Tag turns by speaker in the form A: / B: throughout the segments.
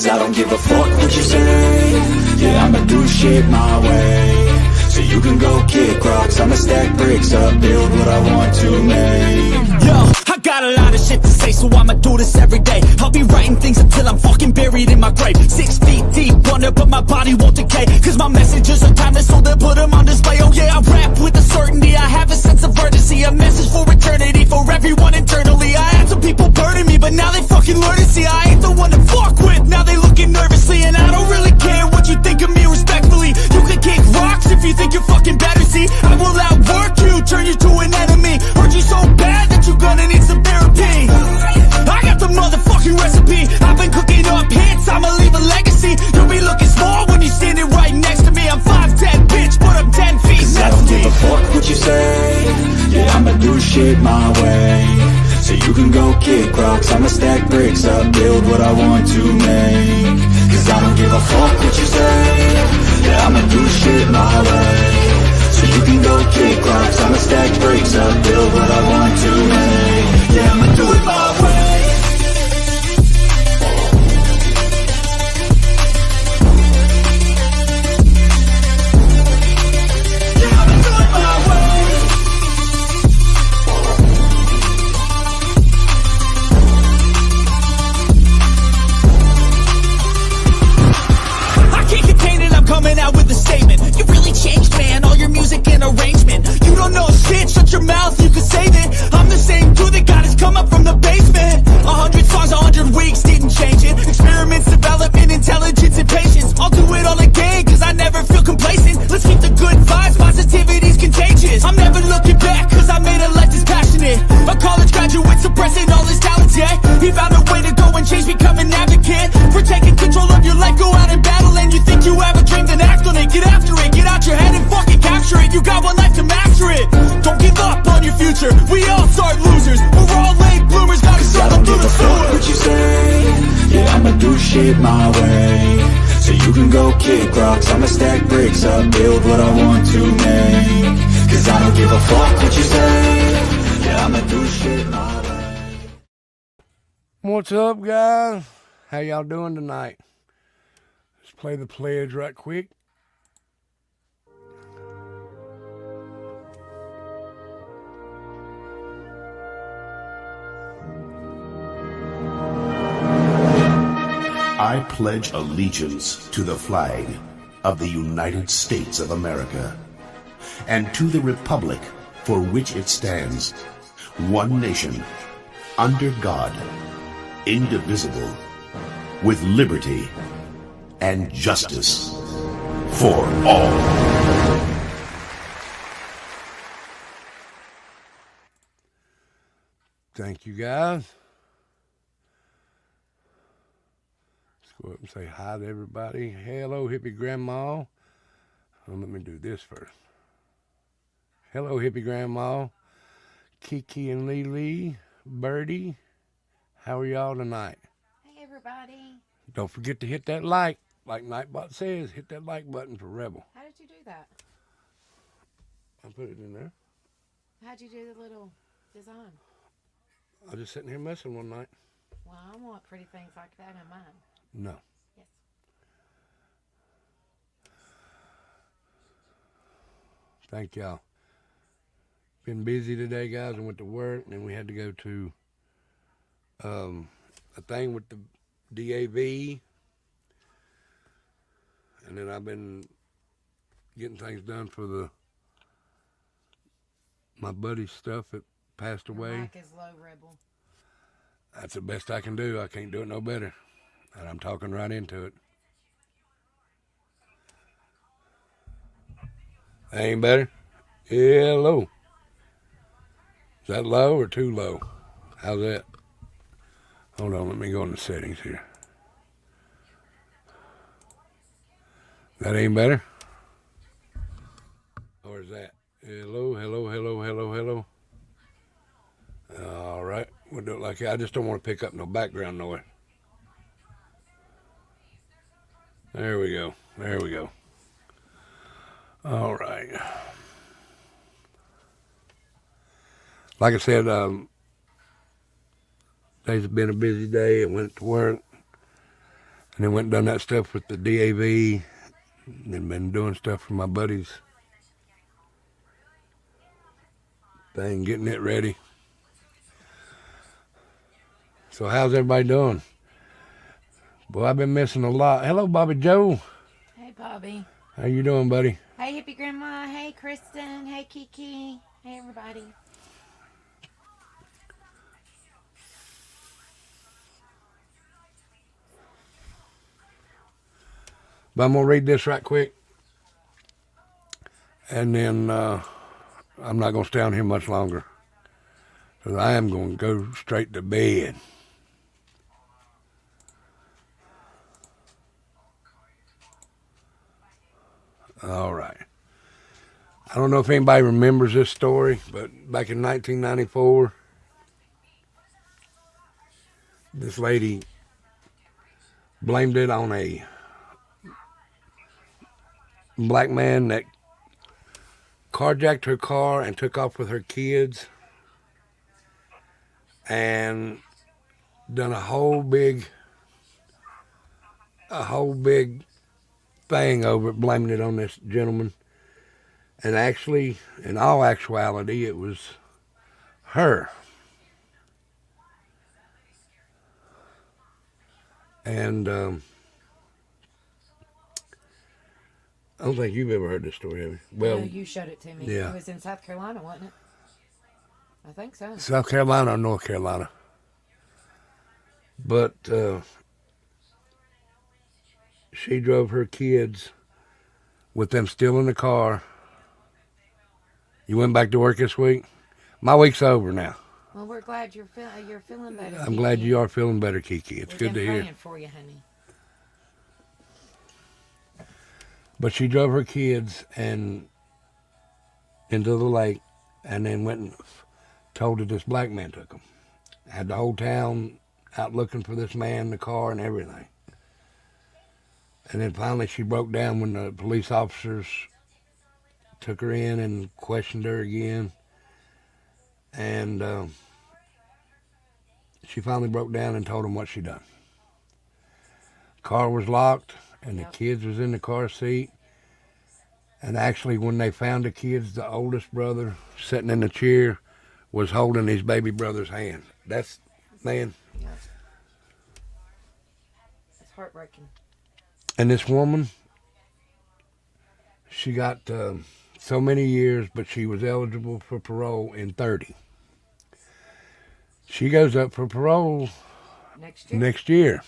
A: I don't give a fuck what you say. Yeah, I'ma do shit my way. So you can go kick rocks, I'ma stack bricks up, build what I want to make.
B: Yo, I got a lot of shit to say, so I'ma do this every day. I'll be writing things until I'm fucking buried in my grave. 6 feet deep under, but my body won't decay. Cause my messages are timeless, so they'll put them on display. Oh yeah, I rap with a certainty, I have a sense of urgency. A message for eternity, for everyone internally. I had some people burning me, but now they fucking learn to see I ain't the one to fuck with, now they looking nervously. And I don't really care what you think of me respectfully. You can kick rocks if you think you're fucking better, see. I will outwork you, turn you to an enemy. Hurt you so bad that you're gonna need some therapy. I got the motherfucking recipe. I've been cooking up hits, I'ma leave a legacy. You'll be looking small when you're standing right next to me. I'm 5'10", bitch, but I'm 10 feet.
A: Cause I don't give a fuck what you say. Yeah, I'ma do shit my way. So you can go kick rocks, I'ma stack bricks up, build what I want to make. Cause I don't give a fuck what you say. Yeah, I'ma do shit my way. So you can go kick rocks, I'ma stack bricks up, build what I want to make. Yeah, I'ma do it my way.
B: Coming out with a statement. You really changed, man, all your music and arrangement. You don't know shit, shut your mouth, you can save it. I'm the same dude that got his come up from the basement. 100 songs, 100 weeks, didn't change it. Experiments, development, intelligence, and patience. I'll do it all again, cause I never feel complacent. Let's keep the good vibes, positivity's contagious. I'm never looking back, cause I made a life that's passionate. A college graduate suppressing all his talents, yeah. He found a way to go and change, become an advocate. For taking control of your life, go out and battle. And you think you have a dream, then act on it, get after it, get out your head and fucking capture it. You got one life to master it. Don't give up on your future. We all start losers. We're all late bloomers. Gotta start them through the sewer.
A: What you say? Yeah, I'ma do shit my way. So you can go kick rocks, I'ma stack bricks up, build what I want to make. Cause I don't give a fuck what you say. Yeah, I'ma do shit my way.
C: What's up, guys? How y'all doing tonight? Let's play the pledge right quick.
D: I pledge allegiance to the flag of the United States of America and to the republic for which it stands, one nation, under God, indivisible, with liberty and justice for all.
C: Thank you, guys. Let's go up and say hi to everybody. Hello, hippie grandma. Well, let me do this first. Hello, hippie grandma. Kiki and Lily, Birdie. How are y'all tonight?
E: Hey, everybody.
C: Don't forget to hit that like Nightbot says. Hit that like button for Rebel.
E: How did you do that?
C: I put it in there.
E: How'd you do the little design?
C: I was just sitting here messing one night.
E: Well, I want pretty things like that in mine.
C: No.
E: Yes.
C: Thank y'all. Been busy today, guys. I went to work, and then we had to go to a thing with the DAV. And then I've been getting things done for my buddy's stuff that passed away.
E: Your mic is low, Rebel.
C: That's the best I can do. I can't do it no better. And I'm talking right into it. That ain't better? Yeah, low. Is that low or too low? How's that? Hold on, let me go in the settings here. That ain't better? Or is that? Hello, hello, hello, hello, hello. All right, we'll do it like that. I just don't want to pick up no background noise. There we go. There we go. All right. Like I said, today's been a busy day. I went to work. And then went and done that stuff with the DAV. And been doing stuff for my buddies. Thing, getting it ready. So how's everybody doing? Boy, I've been missing a lot. Hello, Bobby Joe.
E: Hey, Bobby.
C: How you doing, buddy?
E: Hey, Hippie Grandma. Hey, Kristen. Hey, Kiki. Hey, everybody.
C: But I'm going to read this right quick. And then I'm not going to stay on here much longer. Because I am going to go straight to bed. All right. I don't know if anybody remembers this story, but back in 1994, this lady blamed it on a black man that carjacked her car and took off with her kids and done a whole big thing over it, blaming it on this gentleman. And actually, in all actuality, it was her. And I don't think you've ever heard this story, have you?
E: Well, no, you showed it to me.
C: Yeah.
E: It was in South Carolina, wasn't it? I think so.
C: South Carolina or North Carolina. But she drove her kids with them still in the car. You went back to work this week? My week's over now.
E: Well, we're glad you're feeling better.
C: I'm glad you are feeling better, Kiki. It's good to hear.
E: We're praying for you, honey.
C: But she drove her kids and into the lake, and then went and told that this black man took them. Had the whole town out looking for this man, the car, and everything. And then finally she broke down when the police officers took her in and questioned her again. And she finally broke down and told them what she done. Car was locked, and the kids was in the car seat. And actually, when they found the kids, the oldest brother sitting in the chair was holding his baby brother's hand. That's, man.
E: Yeah. It's heartbreaking.
C: And this woman, she got so many years, but she was eligible for parole in 30. She goes up for parole next year.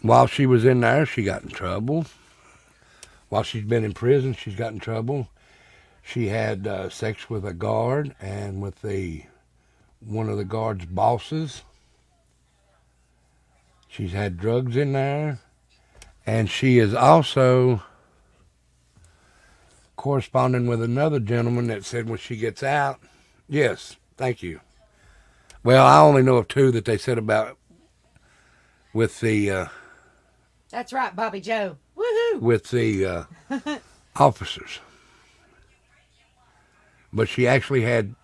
C: While she was in there, she got in trouble. While she's been in prison, she's got in trouble. She had sex with a guard and with one of the guard's bosses. She's had drugs in there. And she is also corresponding with another gentleman that said when she gets out, yes, thank you. Well, I only know of two that they said about with the...
E: That's right, Bobby Joe. Woohoo!
C: With the officers. But she actually had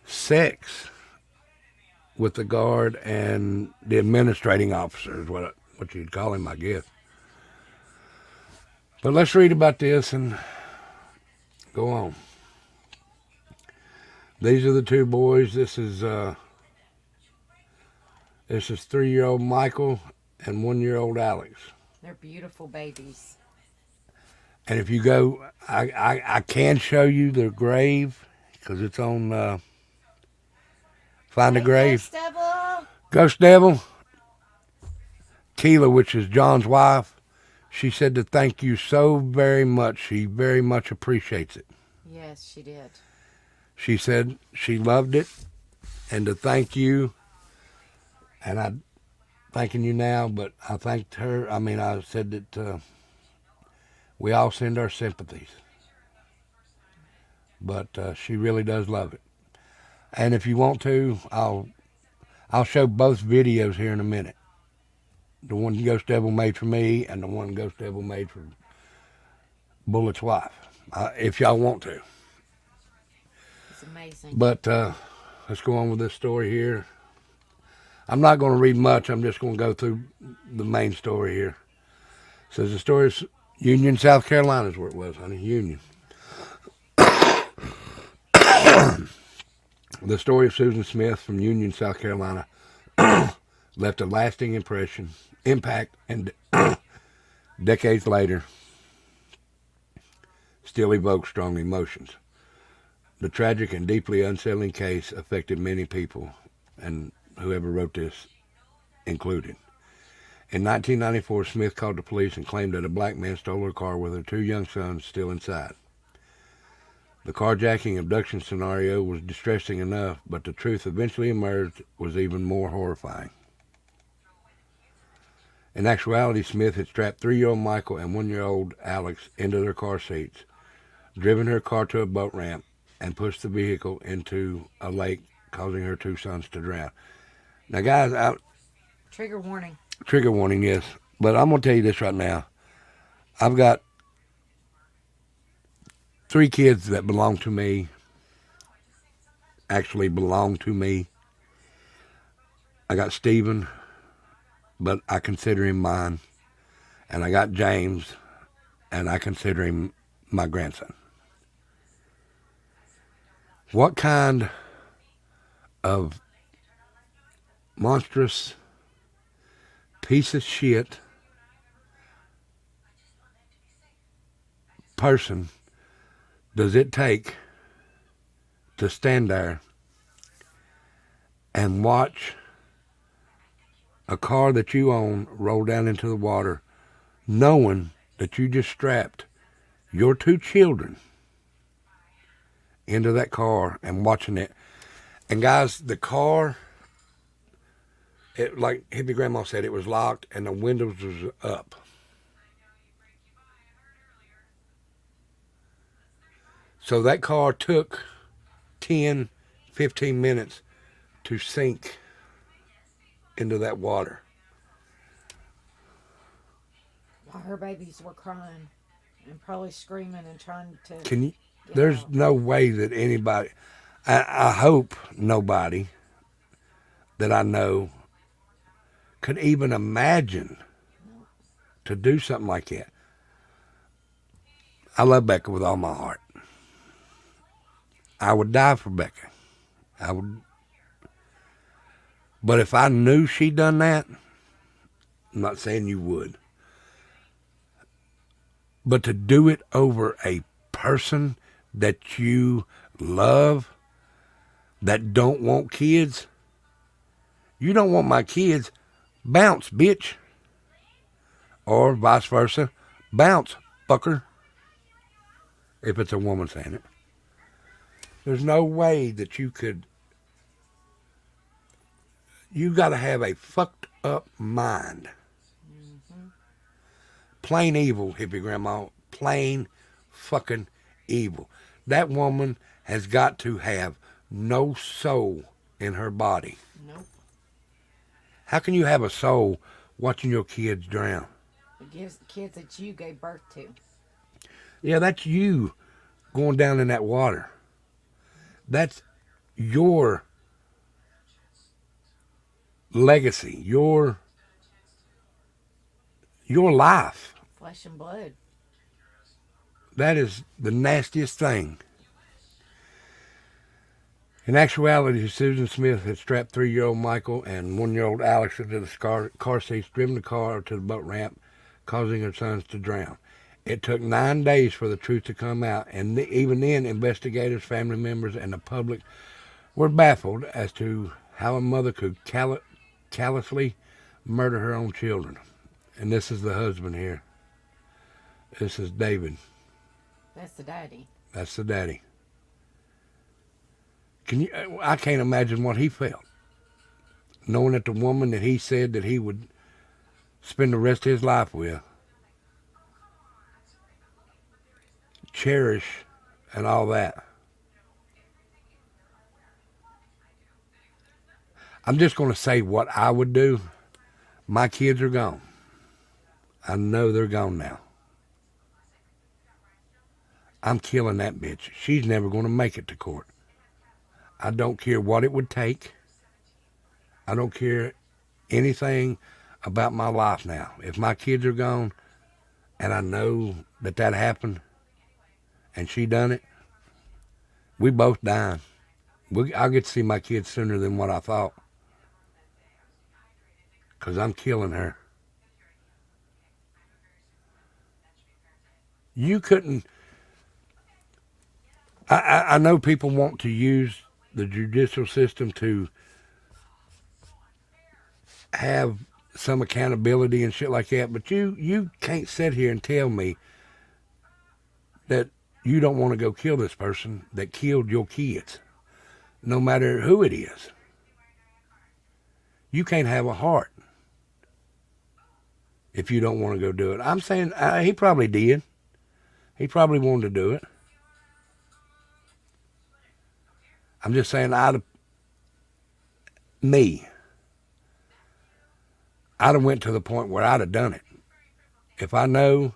C: sex with the guard and the administrating officer is what you'd call him, I guess. But let's read about this and go on. These are the two boys. This is 3-year-old Michael and 1-year-old Alex.
E: They're beautiful babies.
C: And if you go, I can show you their grave because it's on Find a Grave.
E: Ghost Devil.
C: Ghost Devil. Keela, which is John's wife, she said to thank you so very much. She very much appreciates it.
E: Yes, she did.
C: She said she loved it and to thank you. And I'm thanking you now, but I thanked her. I mean, I said that we all send our sympathies. But she really does love it. And if you want to, I'll show both videos here in a minute. The one Ghost Devil made for me and the one Ghost Devil made for Bullet's wife. If y'all want to.
E: It's amazing.
C: But let's go on with this story here. I'm not going to read much. I'm just going to go through the main story here. It says the story is Union, South Carolina is where it was, honey. Union. The story of Susan Smith from Union, South Carolina left a lasting impact, and decades later still evokes strong emotions. The tragic and deeply unsettling case affected many people, and whoever wrote this included. In 1994, Smith called the police and claimed that a black man stole her car with her 2 young sons still inside. The carjacking abduction scenario was distressing enough, but the truth eventually emerged was even more horrifying. In actuality, Smith had strapped 3-year-old Michael and 1-year-old Alex into their car seats, driven her car to a boat ramp, and pushed the vehicle into a lake, causing her 2 sons to drown. Now, guys,
E: Trigger warning.
C: Trigger warning, yes. But I'm going to tell you this right now. I've got 3 kids that belong to me, actually belong to me. I got Stephen, but I consider him mine. And I got James, and I consider him my grandson. What kind of monstrous piece of shit person does it take to stand there and watch a car that you own roll down into the water, knowing that you just strapped your 2 children into that car and watching it? And guys, the car, like Hippie Grandma said, it was locked and the windows was up. So that car took 10, 15 minutes to sink into that water.
E: While her babies were crying and probably screaming and trying to.
C: Can you? There's no way that anybody, I hope nobody that I know could even imagine to do something like that. I love Becca with all my heart. I would die for Becca. I would. But if I knew she'd done that, I'm not saying you would, but to do it over a person that you love, that don't want kids, you don't want my kids, bounce, bitch. Or vice versa, bounce, fucker. If it's a woman saying it. There's no way that you could. You got to have a fucked up mind. Mm-hmm. Plain evil, Hippie Grandma. Plain fucking evil. That woman has got to have no soul in her body.
E: Nope.
C: How can you have a soul watching your kids drown?
E: It gives the kids that you gave birth to.
C: Yeah, that's you going down in that water. That's your legacy, your life.
E: Flesh and blood.
C: That is the nastiest thing. In actuality, Susan Smith had strapped 3-year-old Michael and 1-year-old Alex into the car seats, driven the car to the boat ramp, causing her sons to drown. It took 9 days for the truth to come out, and even then, investigators, family members, and the public were baffled as to how a mother could callously murder her own children. And this is the husband here. This is David.
E: That's the daddy.
C: That's the daddy. I can't imagine what he felt, knowing that the woman that he said that he would spend the rest of his life with, cherish, and all that. I'm just going to say what I would do. My kids are gone. I know they're gone now. I'm killing that bitch. She's never going to make it to court. I don't care what it would take. I don't care anything about my life now. If my kids are gone and I know that happened and she done it, we both dying. I'll get to see my kids sooner than what I thought. Because I'm killing her. You couldn't... I know people want to use the judicial system to have some accountability and shit like that, but you can't sit here and tell me that you don't want to go kill this person that killed your kids, no matter who it is. You can't have a heart if you don't want to go do it. I'm saying he probably did. He probably wanted to do it. I'm just saying I'd have went to the point where I'd have done it. If I know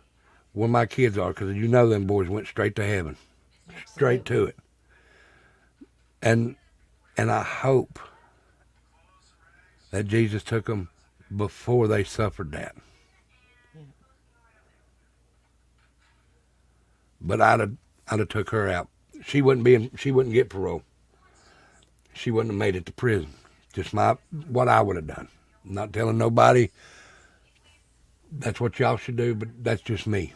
C: where my kids are, because you know them boys went straight to heaven. Straight to it. And I hope that Jesus took them before they suffered that. But I'd have took her out. She wouldn't get parole. She wouldn't have made it to prison. Just what I would have done. I'm not telling nobody that's what y'all should do, but that's just me.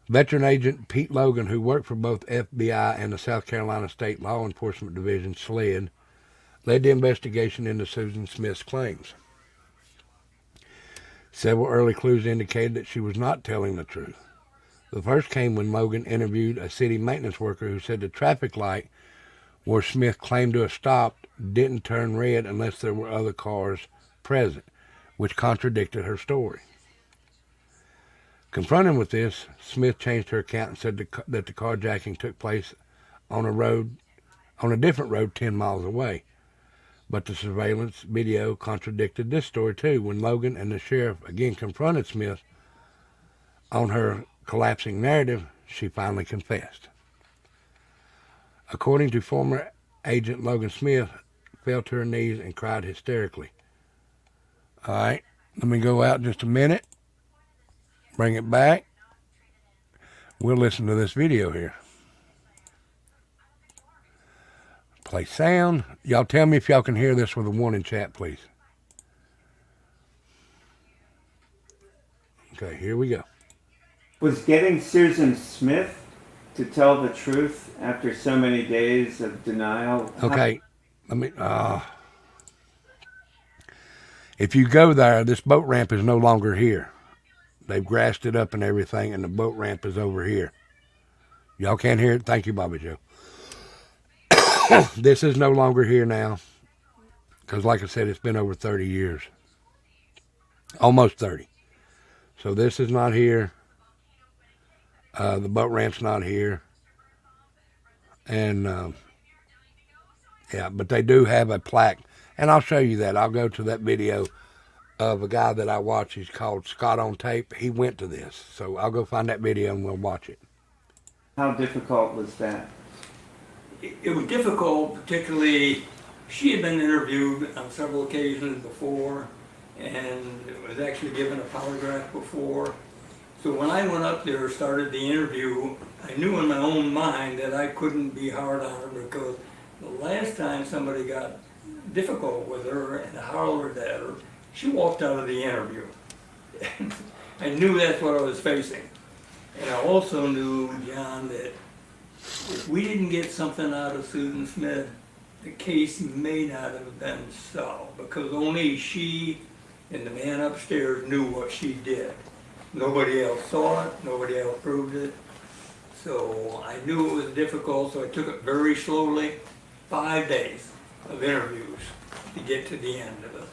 C: Veteran agent Pete Logan, who worked for both FBI and the South Carolina State Law Enforcement Division, SLED, led the investigation into Susan Smith's claims. Several early clues indicated that she was not telling the truth. The first came when Logan interviewed a city maintenance worker who said the traffic light where Smith claimed to have stopped didn't turn red unless there were other cars present, which contradicted her story. Confronted with this, Smith changed her account and said that the carjacking took place on a different road 10 miles away. But the surveillance video contradicted this story too. When Logan and the sheriff again confronted Smith on her collapsing narrative, she finally confessed. According to former agent Logan Smith, fell to her knees and cried hysterically. All right, let me go out just a minute. Bring it back. We'll listen to this video here. Play sound. Y'all tell me if y'all can hear this with a 1 in chat, please. Okay, here we go.
F: Was getting Susan Smith to tell the truth after so many days of denial?
C: Okay, if you go there, this boat ramp is no longer here. They've grassed it up and everything, and the boat ramp is over here. Y'all can't hear it? Thank you, Bobby Joe. This is no longer here now, because like I said, it's been over 30 years. Almost 30. So this is not here. The boat ramp's not here. And, yeah, but they do have a plaque. And I'll show you that. I'll go to that video of a guy that I watch. He's called Scott on Tape. He went to this. So I'll go find that video and we'll watch it.
F: How difficult was that?
G: It was difficult, particularly she had been interviewed on several occasions before and was actually given a polygraph before. So when I went up there and started the interview, I knew in my own mind that I couldn't be hard on her, because the last time somebody got difficult with her and hollered at her, she walked out of the interview. I knew that's what I was facing. And I also knew, John, that if we didn't get something out of Susan Smith, the case may not have been solved, because only she and the man upstairs knew what she did. Nobody else saw it, nobody else proved it. So I knew it was difficult, so I took it very slowly. 5 days of interviews to get to the end of it.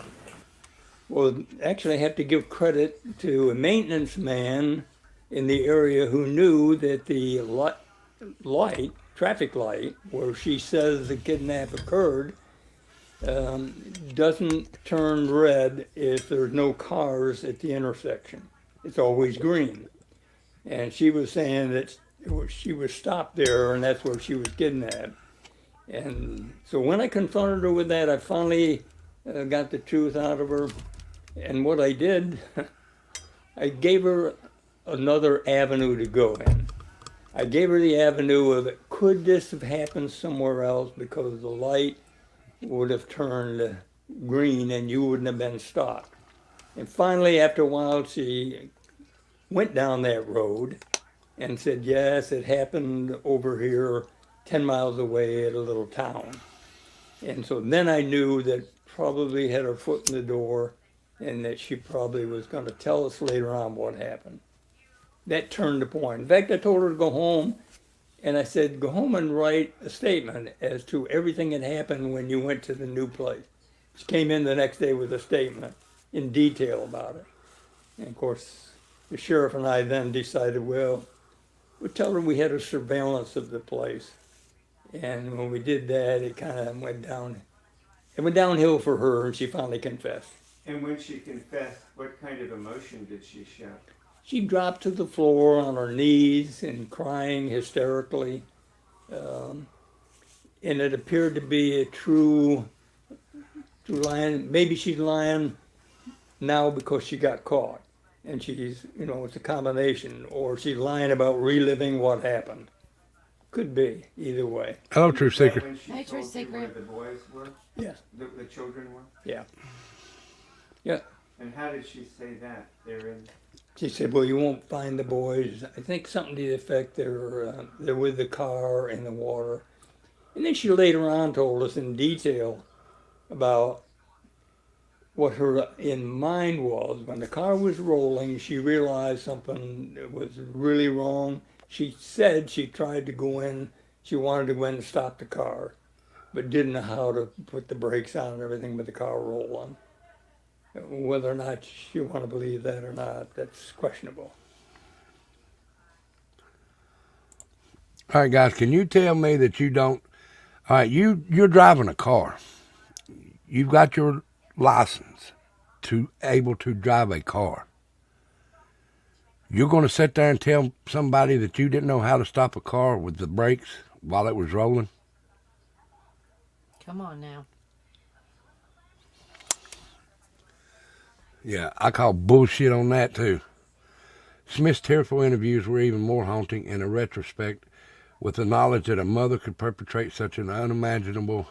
G: Well, actually I have to give credit to a maintenance man in the area who knew that the traffic light, where she says the kidnap occurred, doesn't turn red if there's no cars at the intersection. It's always green. And she was saying that she was stopped there and that's where she was kidnapped. And so when I confronted her with that, I finally got the truth out of her. And what I did, I gave her another avenue to go in. I gave her the avenue of, could this have happened somewhere else because the light would have turned green and you wouldn't have been stopped. And finally, after a while, she went down that road and said, yes, it happened over here 10 miles away at a little town. And so then I knew that probably had her foot in the door and that she probably was going to tell us later on what happened. That turned the point. In fact, I told her to go home, and I said, go home and write a statement as to everything that happened when you went to the new place. She came in the next day with a statement in detail about it. And of course, the sheriff and I then decided, well, we'll tell her we had a surveillance of the place. And when we did that, it kind of went downhill for her, and she finally confessed.
F: And when she confessed, what kind of emotion did she show?
G: She dropped to the floor on her knees and crying hysterically. And it appeared to be a true lying. Maybe she's lying now because she got caught. And she's, it's a combination. Or she's lying about reliving what happened. Could be, either way.
C: Hello, True
F: Is that
C: Seeker.
F: when she
E: Hey, True
F: told you where
E: Seeker.
F: the boys were?
G: Yes.
F: The children were?
G: Yeah. Yeah.
F: And how did she say that? They're in.
G: She said, well, you won't find the boys. I think something to the effect they're with the car in the water. And then she later on told us in detail about what her in mind was. When the car was rolling, she realized something was really wrong. She said she tried to go in. She wanted to go in and stop the car, but didn't know how to put the brakes on and everything with the car rolling. Whether or not you want to believe that or not, that's questionable.
C: All right, guys, can you tell me that you don't? All right, you're driving a car. You've got your license to able to drive a car. You're going to sit there and tell somebody that you didn't know how to stop a car with the brakes while it was rolling?
E: Come on now.
C: Yeah, I call bullshit on that too. Smith's tearful interviews were even more haunting in a retrospect, with the knowledge that a mother could perpetrate such an unimaginable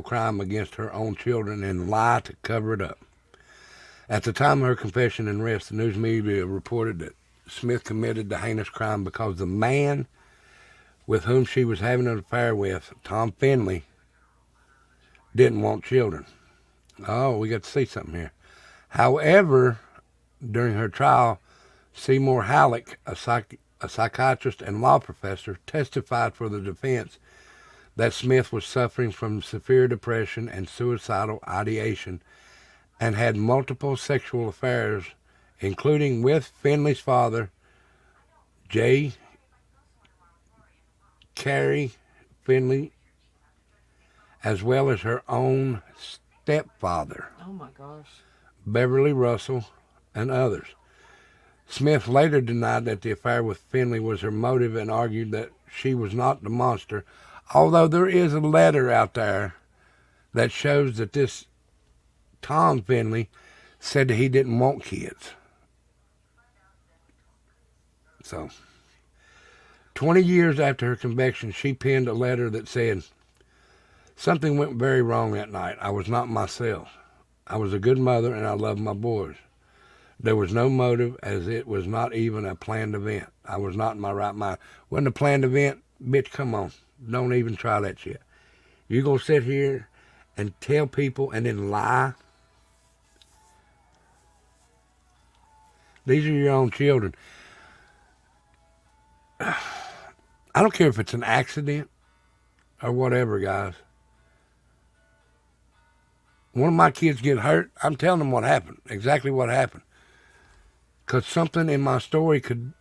C: crime against her own children and lie to cover it up. At the time of her confession and arrest, the news media reported that Smith committed the heinous crime because the man with whom she was having an affair with, Tom Finley, didn't want children. Oh, we got to see something here. However, during her trial, Seymour Halleck, a psychiatrist and law professor, testified for the defense that Smith was suffering from severe depression and suicidal ideation and had multiple sexual affairs, including with Finley's father, J. Carey Finley, as well as her own stepfather,
E: Oh my gosh.
C: Beverly Russell, and others. Smith later denied that the affair with Finley was her motive and argued that she was not the monster, although there is a letter out there that shows that this Tom Finley said that he didn't want kids. So, 20 years after her conviction, she penned a letter that said, "Something went very wrong that night. I was not myself. I was a good mother and I loved my boys. There was no motive, as it was not even a planned event. I was not in my right mind." Wasn't a planned event? Bitch, come on. Don't even try that shit. You're going to sit here and tell people and then lie? These are your own children. I don't care if it's an accident or whatever, guys. One of my kids get hurt, I'm telling them what happened, exactly what happened. Because something in my story could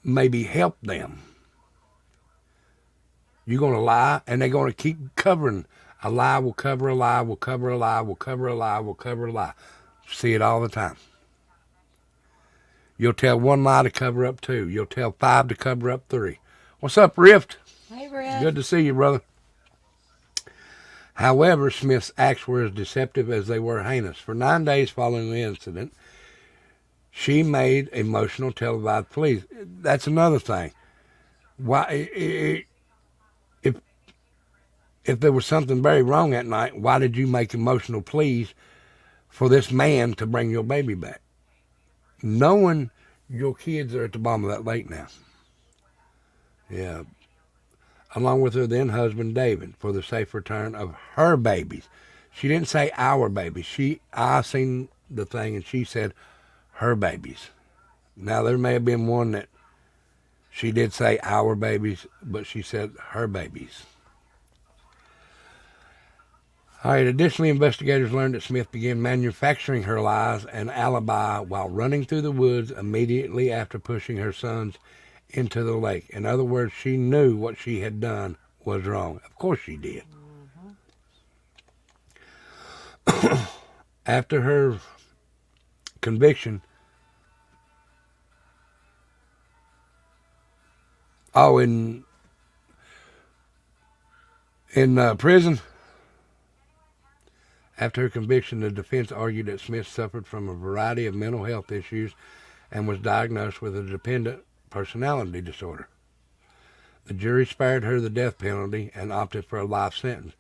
C: maybe help them. You're going to lie, and they're going to keep covering. A lie will cover a lie, will cover a lie, will cover a lie, will cover a lie. See it all the time. You'll tell one lie to cover up two. You'll tell five to cover up three. What's up, Rift?
E: Hey, Riff.
C: Good to see you, brother. However, Smith's acts were as deceptive as they were heinous. For 9 days following the incident, she made emotional televised pleas. That's another thing. Why, if there was something very wrong that night, why did you make emotional pleas for this man to bring your baby back? Knowing your kids are at the bottom of that lake now. Yeah. Along with her then husband, David, for the safe return of her babies. She didn't say our babies. I seen the thing and she said her babies. Now, there may have been one that she did say our babies, but she said her babies. All right, additionally, investigators learned that Smith began manufacturing her lies and alibi while running through the woods immediately after pushing her sons into the lake. In other words, she knew what she had done was wrong. Of course she did. Mm-hmm. After her conviction, in prison, after her conviction, the defense argued that Smith suffered from a variety of mental health issues and was diagnosed with a dependent personality disorder. The jury spared her the death penalty and opted for a life sentence.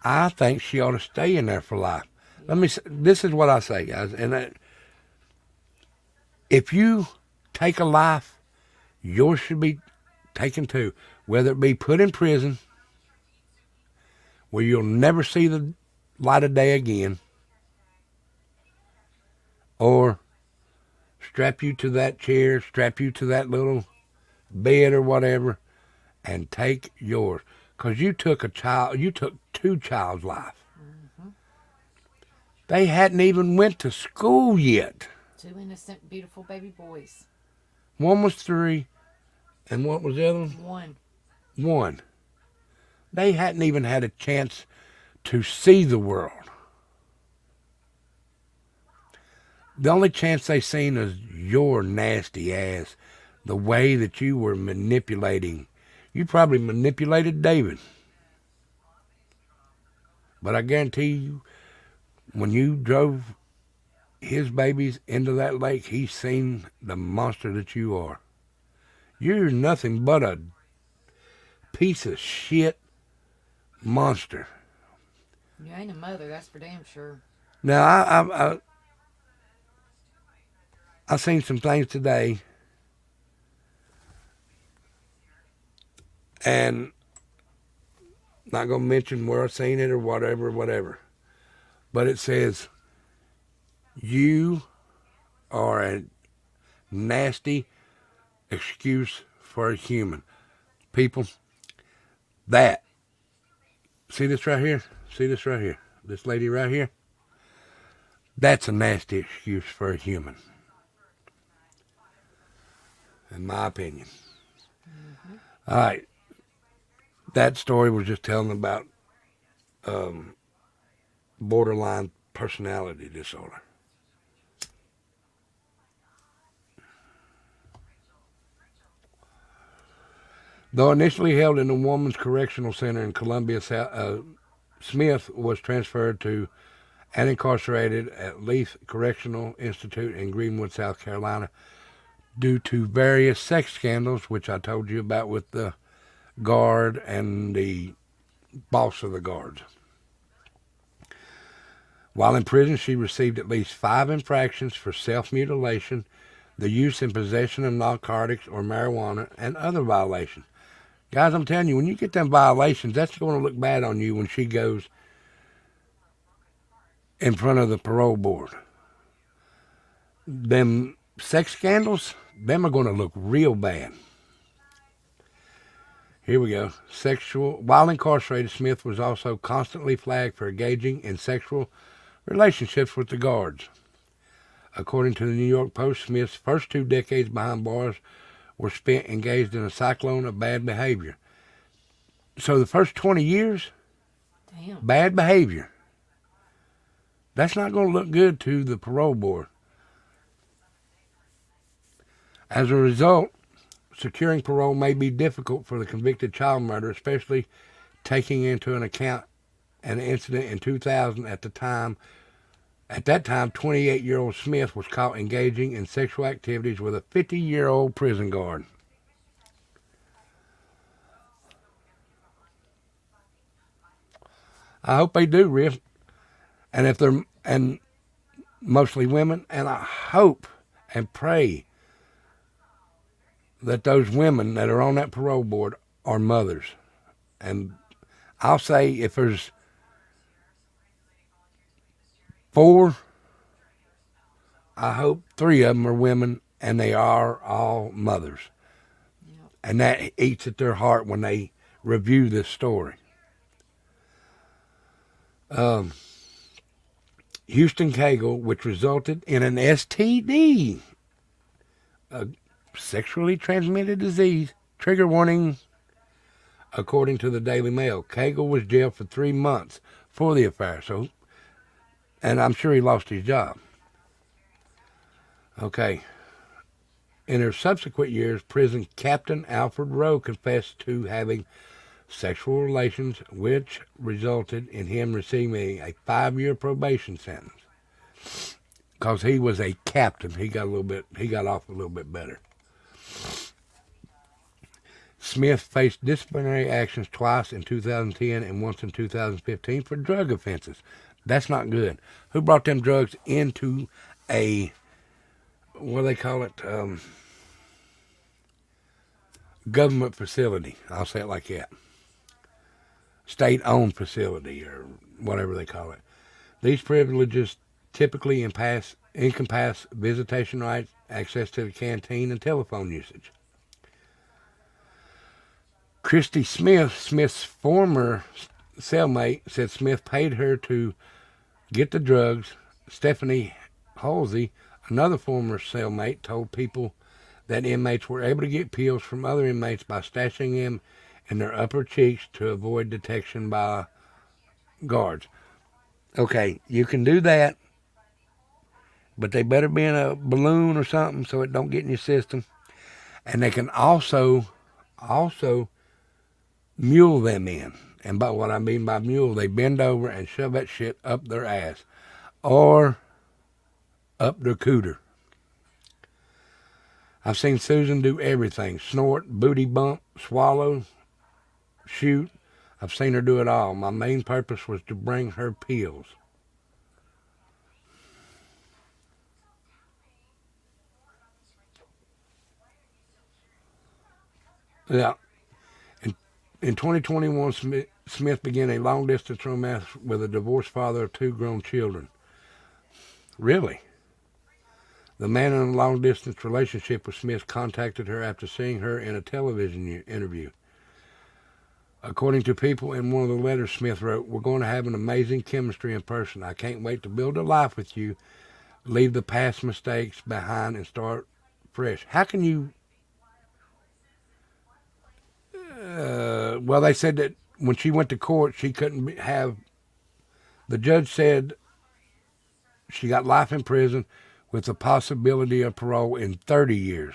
C: I think she ought to stay in there for life. This is what I say, guys. And if you take a life, yours should be taken too. Whether it be put in prison, where you'll never see the light of day again, or strap you to that chair, strap you to that little bed or whatever, and take yours. Because you took two child's life. Mm-hmm. They hadn't even went to school yet.
E: Two innocent, beautiful baby boys.
C: One was 3, and what was the other one? One. They hadn't even had a chance to see the world. The only chance they seen is your nasty ass, the way that you were manipulating. You probably manipulated David. But I guarantee you, when you drove his babies into that lake, he's seen the monster that you are. You're nothing but a piece of shit monster.
E: You ain't a mother, that's for damn sure.
C: Now, I seen some things today, and not going to mention where I seen it or whatever. But it says, you are a nasty excuse for a human. People, see this right here? See this right here? This lady right here? That's a nasty excuse for a human. In my opinion. Mm-hmm. All right. That story was just telling about borderline personality disorder. Though initially held in a woman's correctional center in Columbia, Smith was transferred to and incarcerated at Leith Correctional Institute in Greenwood, South Carolina, due to various sex scandals, which I told you about with the guard and the boss of the guards. While in prison, she received at least 5 infractions for self-mutilation, the use and possession of narcotics or marijuana, and other violations. Guys, I'm telling you, when you get them violations, that's going to look bad on you when she goes in front of the parole board. Them sex scandals, them are going to look real bad. Here we go. While incarcerated, Smith was also constantly flagged for engaging in sexual relationships with the guards. According to the New York Post, Smith's first 2 decades behind bars were spent engaged in a cyclone of bad behavior. So the first 20 years,
E: damn,
C: bad behavior. That's not going to look good to the parole board. As a result, securing parole may be difficult for the convicted child murderer, especially taking into an account an incident in 2000 at that time, 28-year-old Smith was caught engaging in sexual activities with a 50-year-old prison guard. I hope they do, Riff. And if they're, and mostly women, and I hope and pray that those women that are on that parole board are mothers. And I'll say if there's 4, I hope 3 of them are women, and they are all mothers.
E: Yep.
C: And that eats at their heart when they review this story. Houston Cagle, which resulted in an STD, a sexually transmitted disease. Trigger warning, according to the Daily Mail. Cagle was jailed for 3 months for the affair. So, and I'm sure he lost his job. Okay. In her subsequent years, prison captain Alfred Rowe confessed to having sexual relations, which resulted in him receiving a 5-year probation sentence. Because he was a captain, he got off a little bit better. Smith faced disciplinary actions twice in 2010 and once in 2015 for drug offenses. That's not good. Who brought them drugs into a, what do they call it, government facility? I'll say it like that. State-owned facility, or whatever they call it. These privileges typically encompass visitation rights, access to the canteen, and telephone usage. Christy Smith, Smith's former cellmate, said Smith paid her to get the drugs. Stephanie Halsey, another former cellmate, told people that inmates were able to get pills from other inmates by stashing them in their upper cheeks to avoid detection by guards. Okay, you can do that, but they better be in a balloon or something so it don't get in your system. And they can also mule them in. And by what I mean by mule, they bend over and shove that shit up their ass or up their cooter. I've seen Susan do everything: snort, booty bump, swallow, shoot. I've seen her do it all. My main purpose was to bring her pills. Yeah. In 2021, Smith began a long-distance romance with a divorced father of 2 grown children. Really? The man in a long-distance relationship with Smith contacted her after seeing her in a television interview. According to people in one of the letters Smith wrote, "We're going to have an amazing chemistry in person. I can't wait to build a life with you, leave the past mistakes behind, and start fresh." How can you... well, they said that when she went to court, she couldn't have... The judge said she got life in prison with the possibility of parole in 30 years.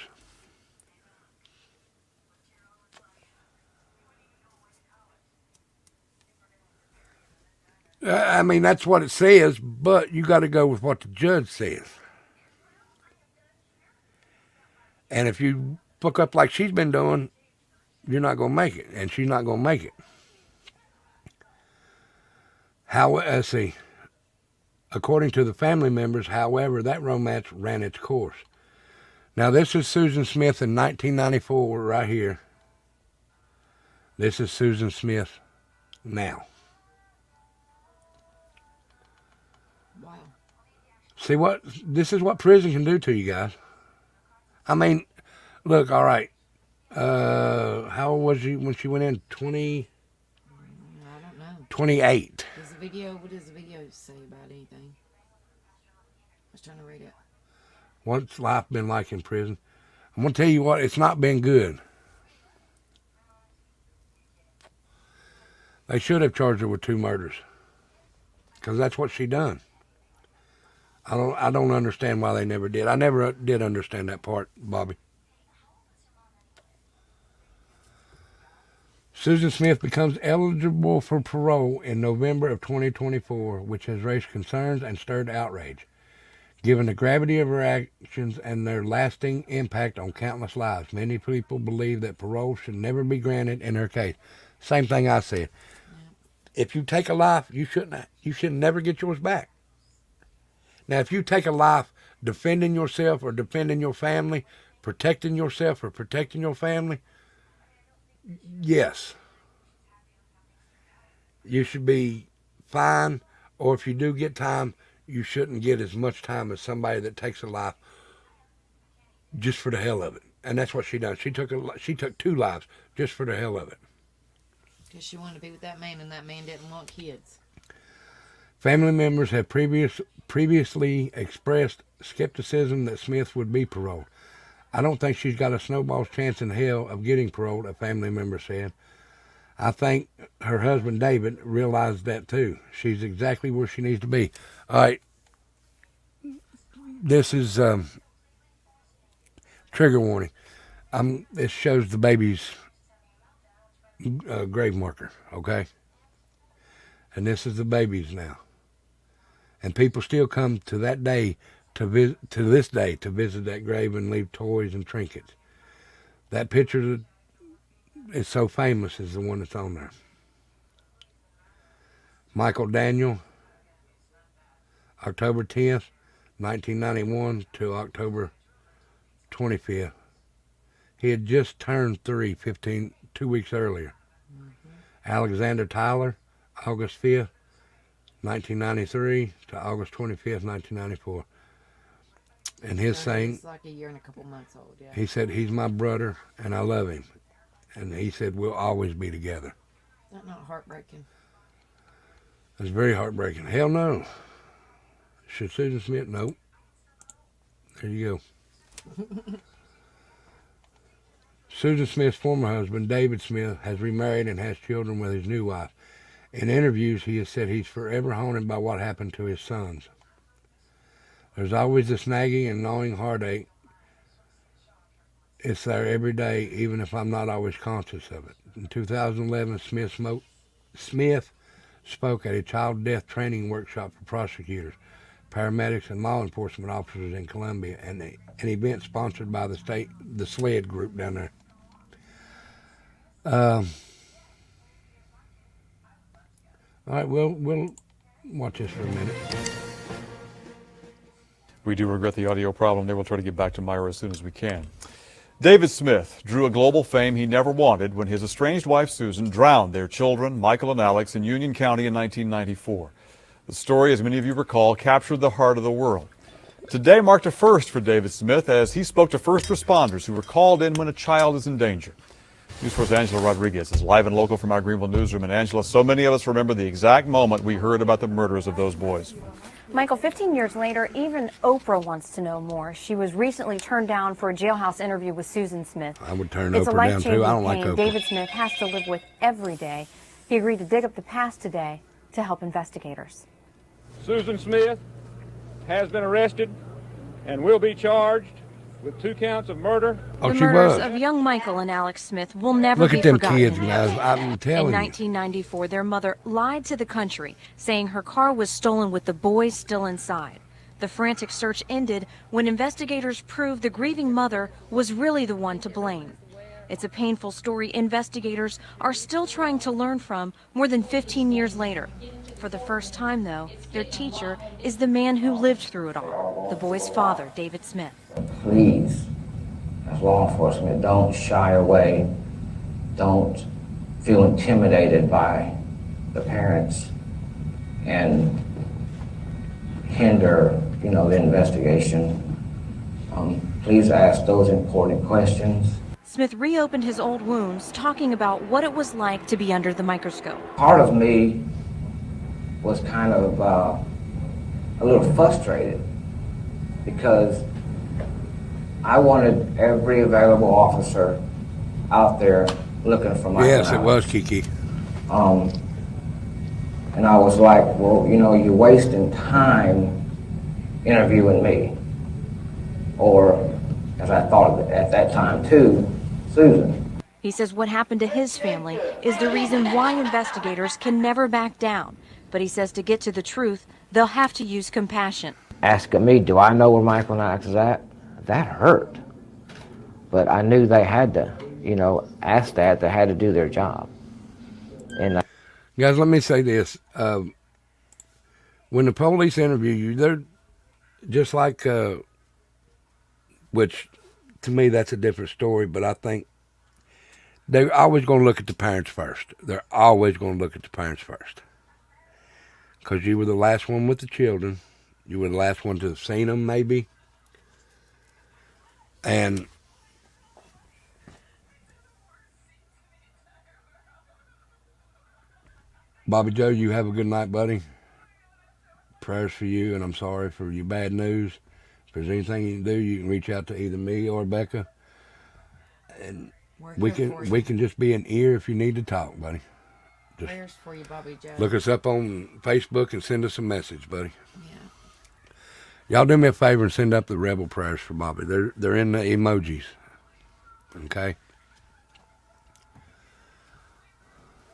C: I mean, that's what it says, but you got to go with what the judge says. And if you fuck up like she's been doing, you're not going to make it, and she's not going to make it. Let's see. According to the family members, however, that romance ran its course. Now, this is Susan Smith in 1994 right here. This is Susan Smith now.
E: Wow.
C: See what? This is what prison can do to you guys. I mean, look, all right. How old was she when she went in? 20?
E: I don't know.
C: 28.
E: What does the video say about anything? I was trying to read it.
C: What's life been like in prison? I'm going to tell you what, it's not been good. They should have charged her with 2 murders. Because that's what she done. I don't understand why they never did. I never did understand that part, Bobby. Susan Smith becomes eligible for parole in November of 2024, which has raised concerns and stirred outrage. Given the gravity of her actions and their lasting impact on countless lives, many people believe that parole should never be granted in her case. Same thing I said. If you take a life, you should never get yours back. Now, if you take a life defending yourself or defending your family, protecting yourself or protecting your family, yes, you should be fine. Or if you do get time, you shouldn't get as much time as somebody that takes a life just for the hell of it. And that's what she done. She took 2 lives just for the hell of it.
E: Because she wanted to be with that man, and that man didn't want kids.
C: Family members have previously expressed skepticism that Smith would be paroled. I don't think she's got a snowball's chance in hell of getting paroled, a family member said. I think her husband, David, realized that too. She's exactly where she needs to be. All right. This is trigger warning. This shows the baby's grave marker, okay? And this is the baby's now. And people still come to that day to this day to visit that grave and leave toys and trinkets. That picture that is so famous is the one that's on there. Michael Daniel, October 10th, 1991 to October 25th. He had just turned 2 weeks earlier. Alexander Tyler, August 5th, 1993 to August 25th, 1994. And his saying,
E: He's like a year and a couple months old, yeah.
C: he said, he's my brother and I love him. And he said, we'll always be together.
E: Is that not heartbreaking?
C: It's very heartbreaking. Hell no. Should Susan Smith? Nope. There you go. Susan Smith's former husband, David Smith, has remarried and has children with his new wife. In interviews, he has said he's forever haunted by what happened to his sons. There's always this nagging and gnawing heartache. It's there every day, even if I'm not always conscious of it. In 2011, Smith spoke at a child death training workshop for prosecutors, paramedics, and law enforcement officers in Columbia, and an event sponsored by the SLED group down there. All right, we'll watch this for a minute.
H: We do regret the audio problem there. We'll try to get back to Myra as soon as we can. David Smith drew a global fame he never wanted when his estranged wife Susan drowned their children, Michael and Alex, in Union County in 1994. The story, as many of you recall, captured the heart of the world. Today marked a first for David Smith as he spoke to first responders who were called in when a child is in danger. News Force Angela Rodriguez is live and local from our Greenville newsroom. And Angela, so many of us remember the exact moment we heard about the murders of those boys.
I: Michael, 15 years later, even Oprah wants to know more. She was recently turned down for a jailhouse interview with Susan Smith.
C: I would turn Oprah down too. I don't like Oprah.
I: David Smith has to live with every day. He agreed to dig up the past today to help investigators.
J: Susan Smith has been arrested and will be charged with 2 counts of murder.
C: Oh,
I: the
C: she
I: murders
C: was.
I: of young Michael and Alex Smith will never
C: Look
I: be
C: at them
I: forgotten.
C: kids, guys. I'm telling
I: In
C: you.
I: 1994, their mother lied to the country, saying her car was stolen with the boys still inside. The frantic search ended when investigators proved the grieving mother was really the one to blame. It's a painful story investigators are still trying to learn from more than 15 years later. For the first time, though, their teacher is the man who lived through it all, the boy's father, David Smith.
K: Please, as law enforcement, don't shy away. Don't feel intimidated by the parents and hinder, the investigation. Please ask those important questions.
I: Smith reopened his old wounds, talking about what it was like to be under the microscope.
K: Part of me was kind of a little frustrated because I wanted every available officer out there looking for my
C: Yes, it was, Kiki.
K: And I was like, well, you're wasting time interviewing me. Or, as I thought at that time too, Susan.
I: He says what happened to his family is the reason why investigators can never back down. But he says to get to the truth, they'll have to use compassion.
K: Asking me, do I know where Michael and Alex is at? That hurt. But I knew they had to, ask that. They had to do their job. And
C: guys, let me say this. When the police interview you, they're just like, which to me that's a different story, but I think they're always going to look at the parents first. They're always going to look at the parents first. Because you were the last one with the children. You were the last one to have seen them, maybe. And Bobby Joe, you have a good night, buddy. Prayers for you, and I'm sorry for your bad news. If there's anything you can do, you can reach out to either me or Becca. And we can just be an ear if you need to talk, buddy. Just
E: prayers for you, Bobby Joe.
C: Look us up on Facebook and send us a message, buddy.
E: Yeah.
C: Y'all do me a favor and send up the rebel prayers for Bobby. They're in the emojis. Okay?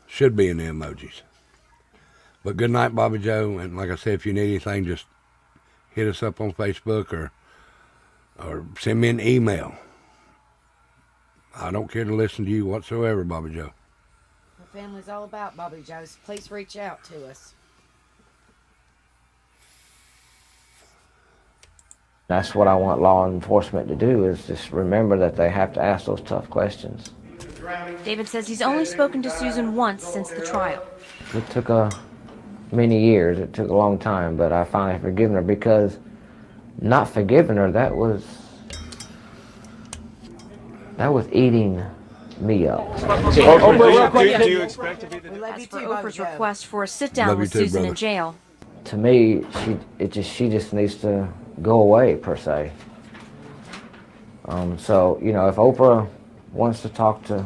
C: Should be in the emojis. But good night, Bobby Joe. And like I said, if you need anything, just hit us up on Facebook or send me an email. I don't care to listen to you whatsoever, Bobby Joe.
E: The family's all about Bobby Joe. So please reach out to us.
K: that's what I want law enforcement to do, is just remember that they have to ask those tough questions.
I: David says he's only spoken to Susan once since the trial.
K: It took many years. It took a long time, but I finally forgiven her, because not forgiving her, that was eating me up.
I: As for Oprah's request for a sit-down with Susan in jail.
K: To me, she just needs to go away, per se. So, if Oprah wants to talk to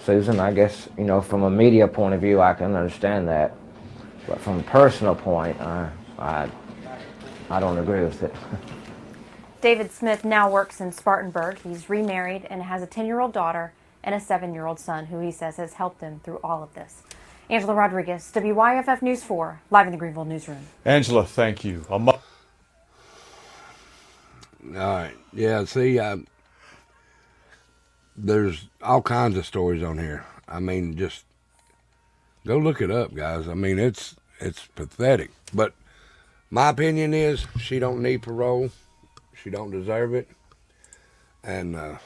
K: Susan, I guess, from a media point of view, I can understand that. But from a personal point, I don't agree with it.
L: David Smith now works in Spartanburg. He's remarried and has a 10-year-old daughter and a 7-year-old son who he says has helped him through all of this. Angela Rodriguez, WYFF News 4, live in the Greenville newsroom.
H: Angela, thank you.
C: All right. Yeah, see, there's all kinds of stories on here. I mean, just go look it up, guys. I mean, it's pathetic. But my opinion is she don't need parole. She don't deserve it. And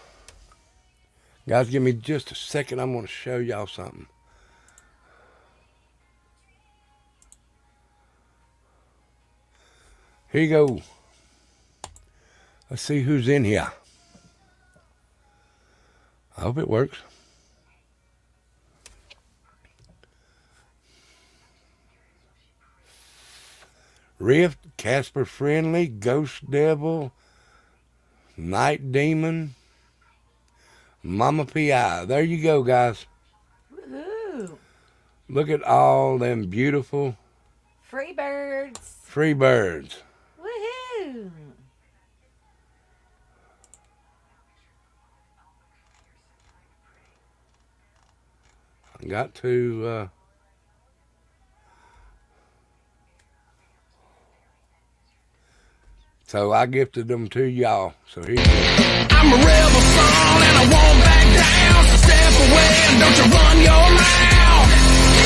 C: guys, give me just a second. I'm going to show y'all something. Here you go. Let's see who's in here. I hope it works. Rift, Casper Friendly, Ghost Devil, Night Demon, Mama P.I. There you go, guys.
E: Woohoo!
C: Look at all them beautiful
E: Free birds.
C: free birds.
E: Woohoo!
C: I got to so I gifted them to y'all. So here you go.
B: I'm a rebel son and I won't back down. So step away and don't you run your mouth.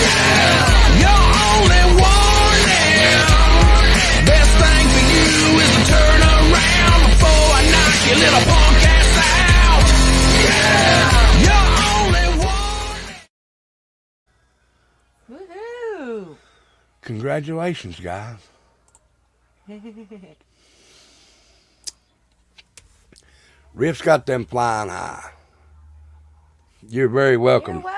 B: Yeah. You're only one now. Best thing for you is to turn around before I knock your little punk ass out. Yeah. You're only one.
E: Woohoo!
C: Congratulations, guys. Riff's got them flying high. You're very welcome.
E: You're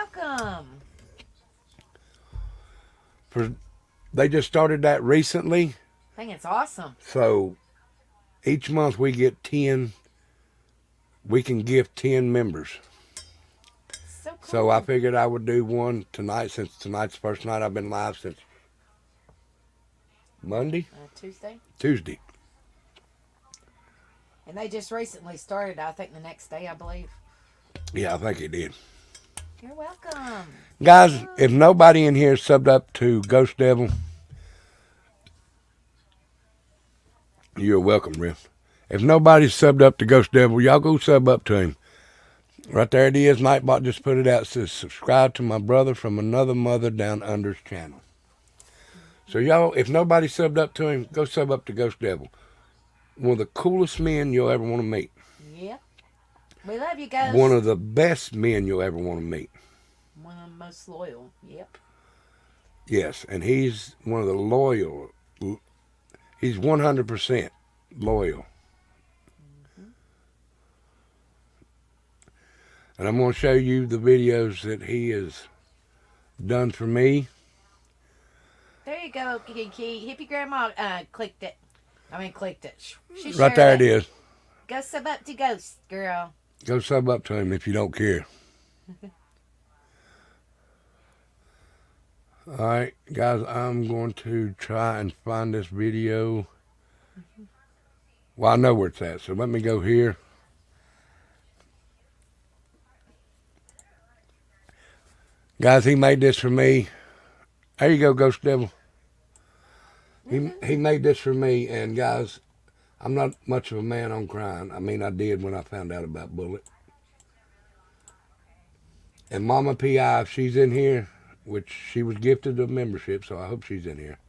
E: welcome.
C: They just started that recently.
E: I think it's awesome.
C: So each month we get 10. We can gift 10 members.
E: So cool.
C: So I figured I would do one tonight, since tonight's the first night I've been live since Monday? Tuesday.
E: And they just recently started, I think the next day, I believe.
C: Yeah, I think he did.
E: You're welcome.
C: Guys, if nobody in here subbed up to Ghost Devil, you're welcome, Riff. If nobody's subbed up to Ghost Devil, y'all go sub up to him. Right there it is. Nightbot just put it out. It says, subscribe to my brother from another mother down under's channel. So y'all, if nobody subbed up to him, go sub up to Ghost Devil. One of the coolest men you'll ever want to meet.
E: Yep. We love you, Ghost.
C: One of the best men you'll ever want to meet.
E: One of the most loyal. Yep.
C: Yes, and he's one of the loyal. He's 100% loyal. And I'm going to show you the videos that he has done for me.
E: There you go, Kiki. Hippie Grandma clicked it. Clicked it. She
C: Right there it is.
E: Go sub up to Ghost, girl.
C: Go sub up to him if you don't care. All right, guys, I'm going to try and find this video. Well, I know where it's at, so let me go here. Guys, he made this for me. There you go, Ghost Devil. He made this for me, and guys, I'm not much of a man on crying. I mean, I did when I found out about Bullet. And Mama P.I., if she's in here, which she was gifted a membership, so I hope she's in here.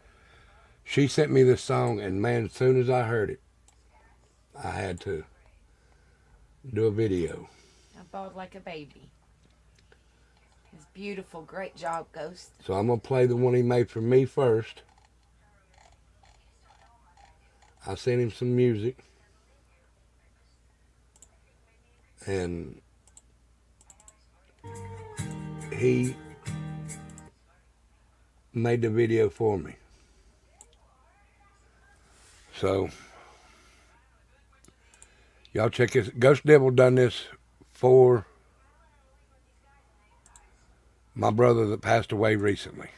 C: She sent me this song, and man, as soon as I heard it, I had to do a video.
E: I bawled like a baby. It's beautiful. Great job, Ghost.
C: So I'm going to play the one he made for me first. I sent him some music. And he made the video for me. So y'all check this. Ghost Devil done this for my brother that passed away recently.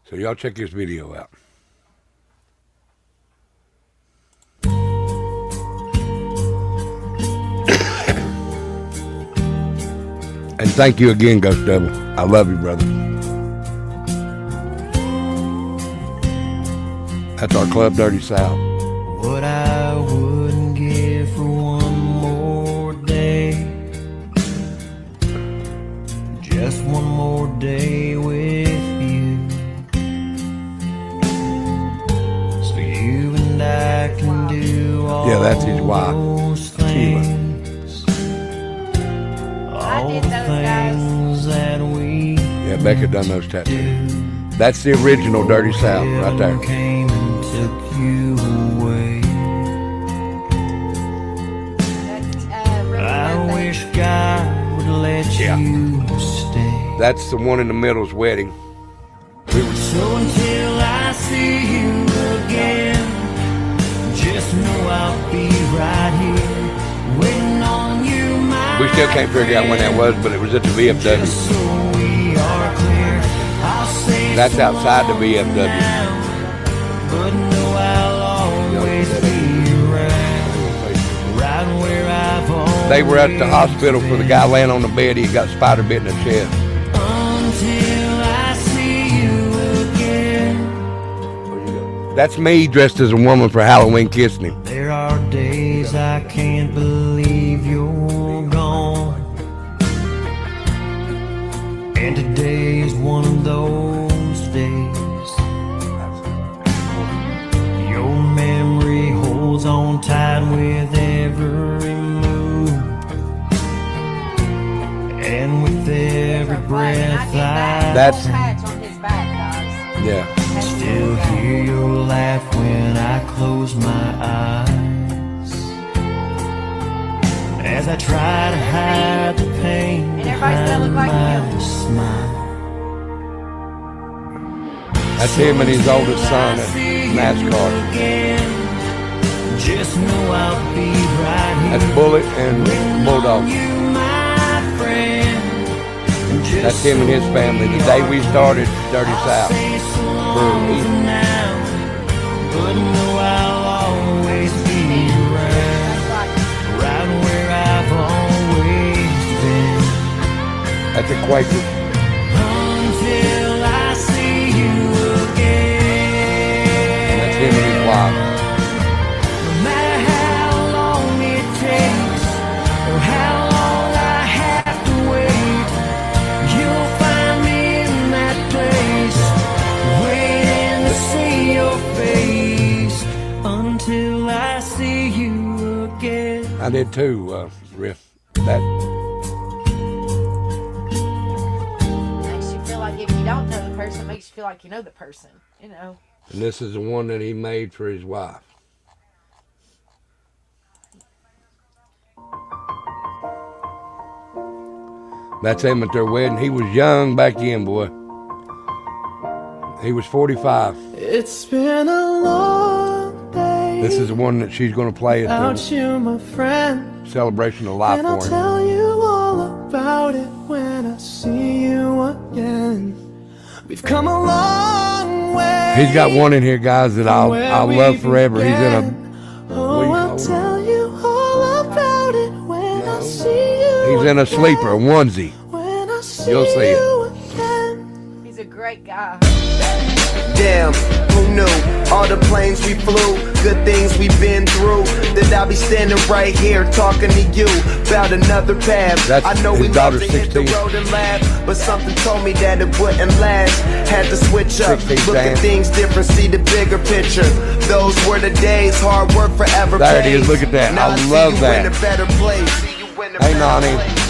C: So y'all check this video out. And thank you again, Ghost Devil. I love you, brother. That's our Club Dirty South.
M: What I wouldn't give for one more day. Just one more day with you. So you and I can do all
C: that's his wife,
M: those things. All the things that we
C: Yeah, Becca done those tattoos. That's the original Dirty South right there.
M: came and took you away. I wish God would let you stay.
C: That's the one in the middle's wedding.
M: So until I see you again, just know I'll be right here waiting on you, my
C: We still can't figure out when that was, but it was at the VFW.
M: Just so we are clear, I'll say
C: That's outside the VFW.
M: but know I'll always be around, right where I've always
C: They were at the hospital for the guy laying on the bed. He got spider bit in the chest.
M: until I see you again.
C: That's me dressed as a woman for Halloween kissing him.
M: There are days I can't believe you're gone, and today is one of those days. Your memory holds on tight with every move, and with every breath I
C: That's-
E: patch on his back, guys.
C: Yeah.
M: still hear your laugh when I close my eyes, as I try to hide the pain
E: And everybody said I look like
M: behind
E: him.
M: the smile.
C: That's him and his oldest son at NASCAR.
M: Again, just know I'll be right here.
C: That's Bullet and Bulldog.
M: You, my friend. Just
C: That's him and his family. The day we started Dirty South.
M: say so long
C: For me.
M: for now, but know I'll always be
C: That's a Quaker.
M: Until I see you again.
C: And that's him and his wife.
M: No matter how long it takes, or how long I have to wait, you'll find me in that place, waiting to see your face. Until I see you again.
C: I did too, Riff. That
E: Makes you feel like if you don't know the person, it makes you feel like you know the person, you know.
C: and this is the one that he made for his wife. That's him at their wedding. He was young back then, boy. He was 45.
M: It's been a long day.
C: This is the one that she's going to play at
M: Without
C: the
M: you, my friend.
C: celebration of life
M: And I'll
C: for him.
M: tell you all about it when I see you again. We've come a long way.
C: He's got one in here, guys, that I'll love forever. He's in a.
M: Oh, I'll tell you all about it when I see you.
C: He's in a sleeper, a onesie.
M: When I see
C: You'll see it.
M: you again.
E: He's a great guy.
N: Damn, who knew? All the planes we flew, good things we've been through. That I'll be standing right here talking to you about another path.
C: That's
N: I know we
C: his
N: love to
C: daughter's
N: hit the
C: 16.
N: road and laugh, but something told me that it wouldn't last. Had to switch up,
C: 16,
N: look at
C: damn.
N: things different, see the bigger picture. Those were the days, hard work forever
C: There it
N: pays.
C: is, look at that.
N: Now
C: I
N: see
C: love
N: you
C: that.
N: in a better place. See you in a
C: Hey,
N: better
C: Nani.
N: place.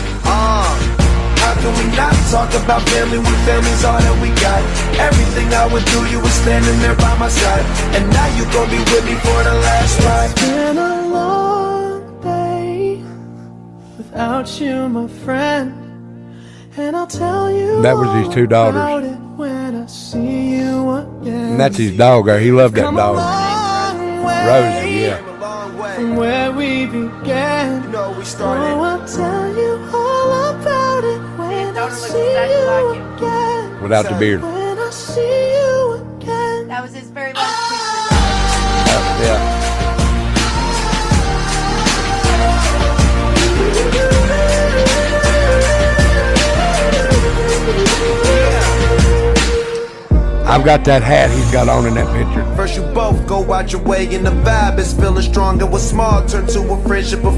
N: How can we not talk about family when family's all that we got? Everything I went through, you were standing there by my side. And now you gon' be with me for the last ride.
M: It's been a long day without you, my friend. And I'll tell you
C: That was his two daughters.
M: about it when I see you again.
C: And that's his dog there. He loved that
M: Come a
C: dog.
M: long way
C: Rosie, yeah.
M: from where we began.
N: You know we started.
M: Oh, I'll tell you all about it when I see you again.
C: Without the beard.
M: When I see you again.
E: That was his very last picture.
C: Yeah. I've got that hat he's got on in that picture.
N: First you both go out your way and the vibe is feeling strong. And what's small turn to a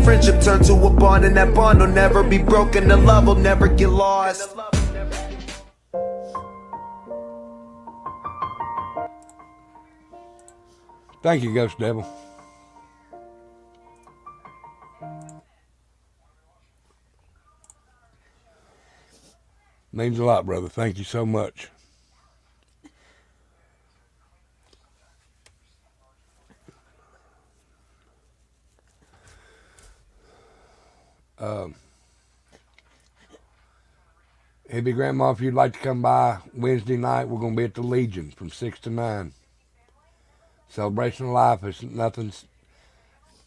N: friendship turn to a bond. And that bond will never be broken, the love will never get lost.
C: Thank you, Ghost Devil. Means a lot, brother. Thank you so much. Hippie Grandma, if you'd like to come by Wednesday night, we're going to be at the Legion from 6 to 9. Celebration of life is nothing.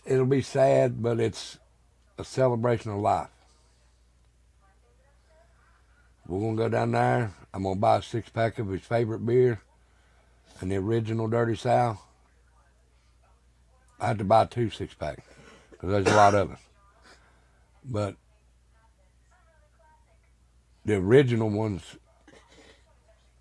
C: It'll be sad, but it's a celebration of life. We're going to go down there. I'm going to buy a 6-pack of his favorite beer and the original Dirty South. I had to buy 2 6-packs because there's a lot of it. But the original ones,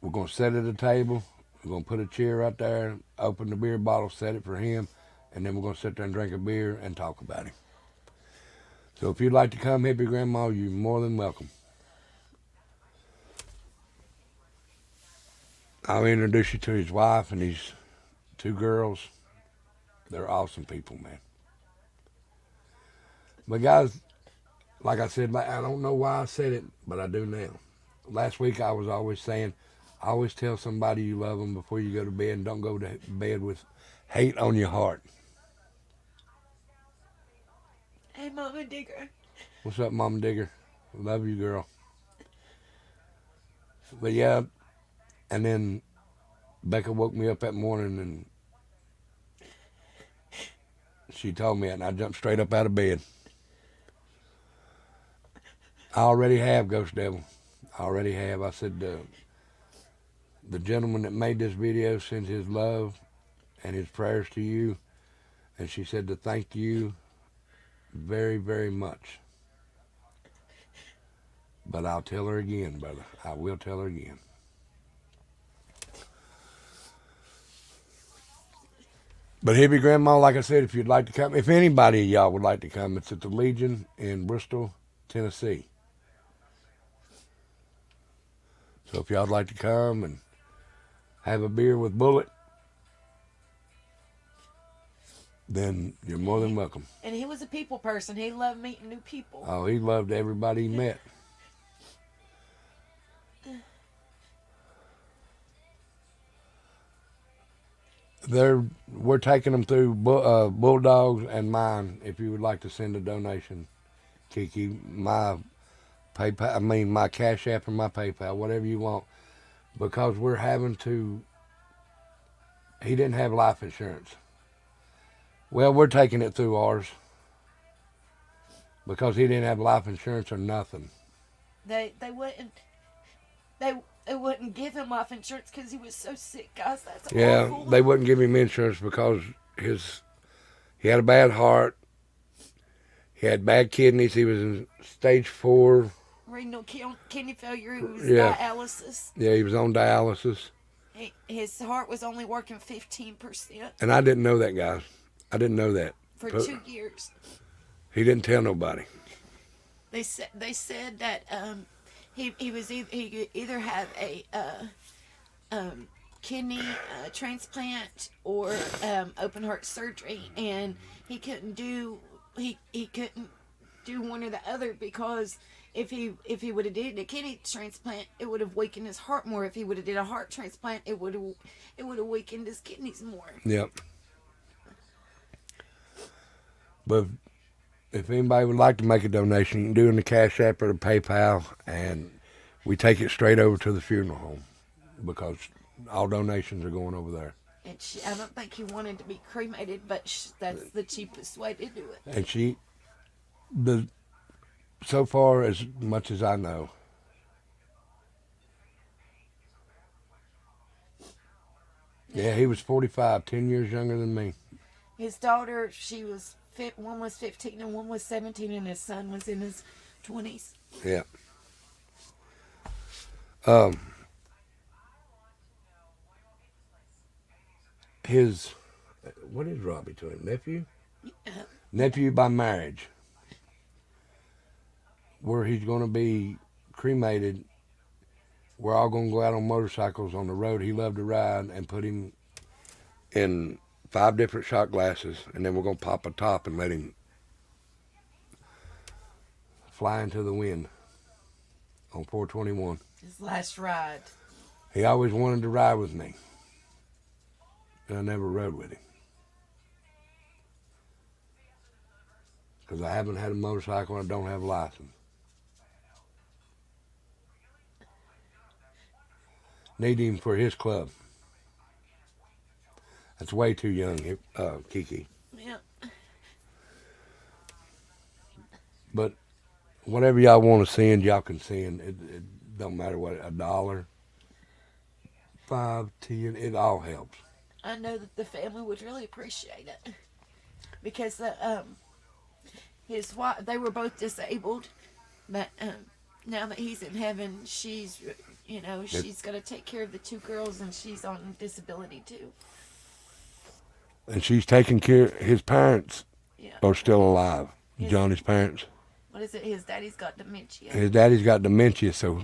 C: we're going to set at a table. We're going to put a chair right there, open the beer bottle, set it for him, and then we're going to sit there and drink a beer and talk about him. So if you'd like to come, Hippie Grandma, you're more than welcome. I'll introduce you to his wife and his 2 girls. They're awesome people, man. But guys, like I said, I don't know why I said it, but I do now. Last week I was always saying, always tell somebody you love them before you go to bed, and don't go to bed with hate on your heart.
E: Hey, Mama Digger.
C: What's up, Mama Digger? Love you, girl. But yeah, and then Becca woke me up that morning and she told me that, and I jumped straight up out of bed. I already have, Ghost Devil. I already have. I said, the gentleman that made this video sends his love and his prayers to you. And she said to thank you very, very much. But I'll tell her again, brother. I will tell her again. But hippie grandma, like I said, if you'd like to come, if anybody of y'all would like to come, it's at the Legion in Bristol, Tennessee. So if y'all would like to come and have a beer with Bullet, then you're more than welcome.
E: And he was a people person. He loved meeting new people.
C: Oh, he loved everybody he met. We're taking them through Bulldogs and mine. If you would like to send a donation, Kiki, my PayPal, my Cash App or my PayPal, whatever you want, because we're having to. He didn't have life insurance. Well, we're taking it through ours because he didn't have life insurance or nothing.
E: They wouldn't give him life insurance because he was so sick, guys. That's awful.
C: They wouldn't give him insurance because he had a bad heart. He had bad kidneys. He was in stage 4
E: renal kidney failure. He was dialysis.
C: Yeah, he was on dialysis.
E: His heart was only working 15%.
C: And I didn't know that, guys. I didn't know that.
E: For 2 years.
C: He didn't tell nobody.
E: They said that he was either have a kidney transplant or open heart surgery, and he couldn't do one or the other because if he would have did a kidney transplant, it would have weakened his heart more. If he would have did a heart transplant, it would have weakened his kidneys more.
C: Yep. But if anybody would like to make a donation, you can do it in the Cash App or the PayPal, and we take it straight over to the funeral home because all donations are going over there.
E: And I don't think he wanted to be cremated, but that's the cheapest way to do it.
C: And so far, as much as I know, yeah, he was 45, 10 years younger than me.
E: His daughter, one was 15 and one was 17, and his son was in his 20s.
C: Yeah. What is Robbie to him? Nephew?
E: Yeah.
C: Nephew by marriage. Where he's going to be cremated, we're all going to go out on motorcycles on the road. He loved to ride, and put him in 5 different shot glasses, and then we're going to pop a top and let him fly into the wind on 421.
E: His last ride.
C: He always wanted to ride with me, and I never rode with him because I haven't had a motorcycle and I don't have a license. Need him for his club. That's way too young, Kiki.
E: Yeah.
C: But whatever y'all want to send, y'all can send. It don't matter what, $1, $5, $10, it all helps.
E: I know that the family would really appreciate it because his wife, they were both disabled, but now that he's in heaven, she's got to take care of the 2 girls, and she's on disability too.
C: And she's taking care. His parents are still alive. Johnny's parents.
E: What is it? His daddy's got dementia.
C: His daddy's got dementia, so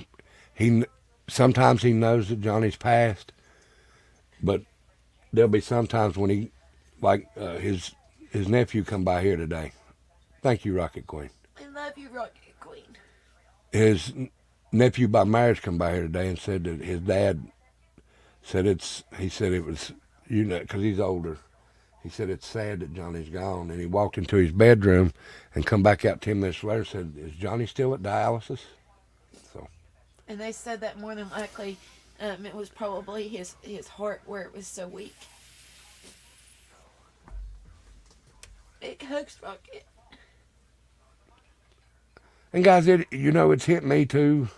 C: sometimes he knows that Johnny's passed, but there'll be sometimes when his nephew come by here today. Thank you, Rocket Queen.
E: I love you, Rocket Queen.
C: His nephew by marriage come by here today and said that his dad said he said it was, because he's older. He said it's sad that Johnny's gone, and he walked into his bedroom and come back out 10 minutes later and said, "Is Johnny still at dialysis?" So.
E: And they said that more than likely, it was probably his heart where it was so weak. Big hugs, Rocket.
C: And guys, it's hit me too,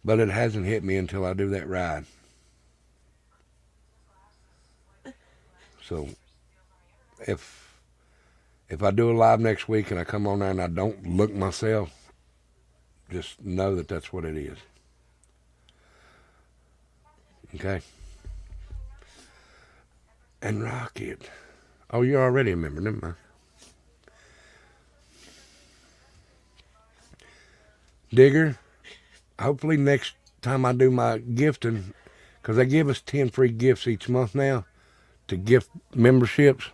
C: but it hasn't hit me until I do that ride. So, if I do a live next week and I come on there and I don't look myself, Just know that that's what it is. Okay? And Rocket. Oh, you're already a member, never mind. Digger, hopefully next time I do my gifting, because they give us 10 free gifts each month now to gift memberships.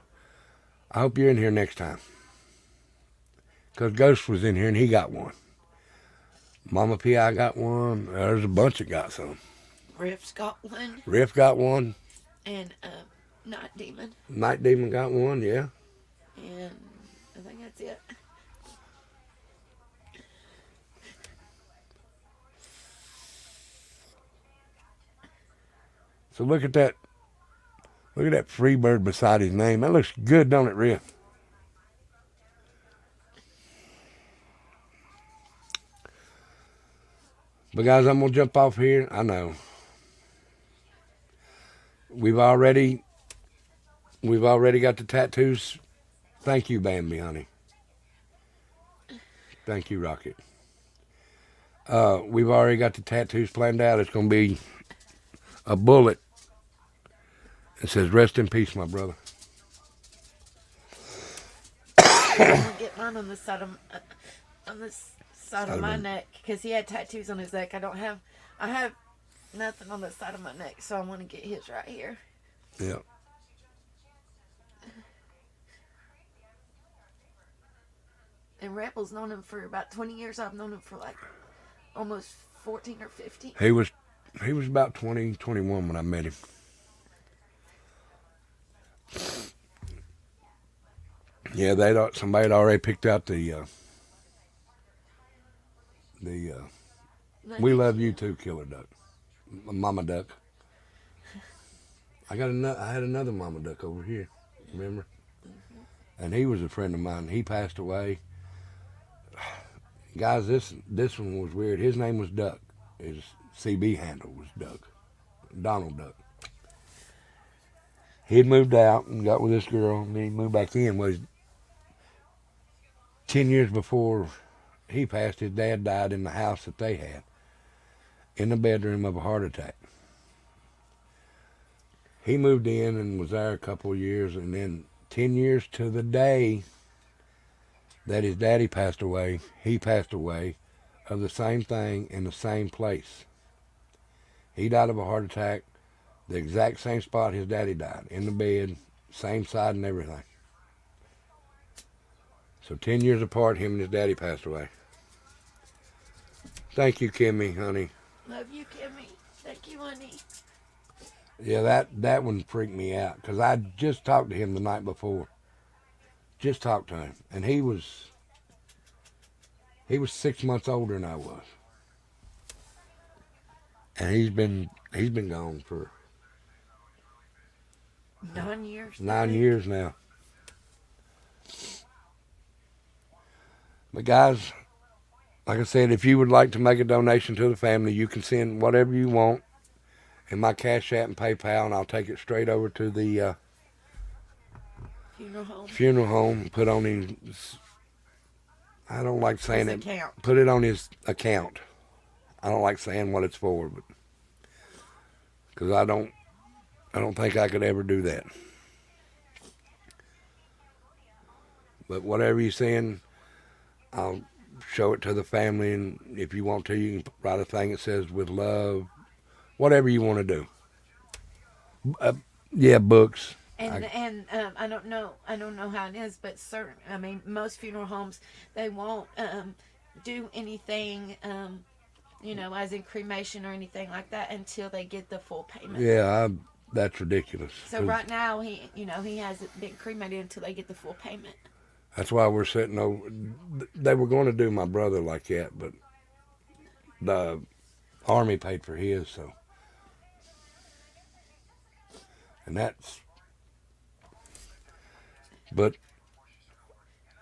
C: I hope you're in here next time. Because Ghost was in here and he got one. Mama P.I. got one. There's a bunch that got some.
E: Riff's got one.
C: Riff got one.
E: And Night Demon.
C: Night Demon got one, yeah.
E: And I think that's it.
C: So look at that. Look at that free bird beside his name. That looks good, don't it, Riff? But guys, I'm going to jump off here. I know. We've already got the tattoos. Thank you, Bambi, honey. Thank you, Rocket. We've already got the tattoos planned out. It's going to be a bullet. It says, "Rest in peace, my brother."
E: I'm gonna get mine on the side of my neck because he had tattoos on his neck. I have nothing on the side of my neck, so I want to get his right here.
C: Yeah.
E: And Rebel's known him for about 20 years. I've known him for like almost 14 or 15.
C: He was about 20, 21 when I met him. Yeah, somebody had already picked out the "We Love You Too" Killer Duck, Mama Duck. I had another Mama Duck over here, remember? Mm-hmm. And he was a friend of mine. He passed away. Guys, this one was weird. His name was Duck. His CB handle was Duck, Donald Duck. He'd moved out and got with this girl, and then he moved back in. Was 10 years before he passed, his dad died in the house that they had, in the bedroom of a heart attack. He moved in and was there a couple of years, and then 10 years to the day that his daddy passed away, he passed away of the same thing in the same place. He died of a heart attack, the exact same spot his daddy died, in the bed, same side and everything. So 10 years apart, him and his daddy passed away. Thank you, Kimmy, honey.
E: Love you, Kimmy. Thank you, honey.
C: Yeah, that one freaked me out because I just talked to him the night before. Just talked to him, and he was 6 months older than I was, and he's been gone for
E: 9 years.
C: 9 years now. But guys, like I said, if you would like to make a donation to the family, you can send whatever you want in my Cash App and PayPal, and I'll take it straight over to the funeral home. Put on his, I don't like saying
E: his
C: it.
E: Account.
C: Put it on his account. I don't like saying what it's for, but because I don't think I could ever do that. But whatever you send, I'll show it to the family, and if you want to, you can write a thing that says "with love," whatever you want to do. Yeah, books.
E: And I don't know how it is, but most funeral homes, they won't do anything, as in cremation or anything like that until they get the full payment.
C: Yeah, that's ridiculous.
E: So right now he hasn't been cremated until they get the full payment.
C: That's why we're sitting over. They were going to do my brother like that, but the Army paid for his, so. And that's. But,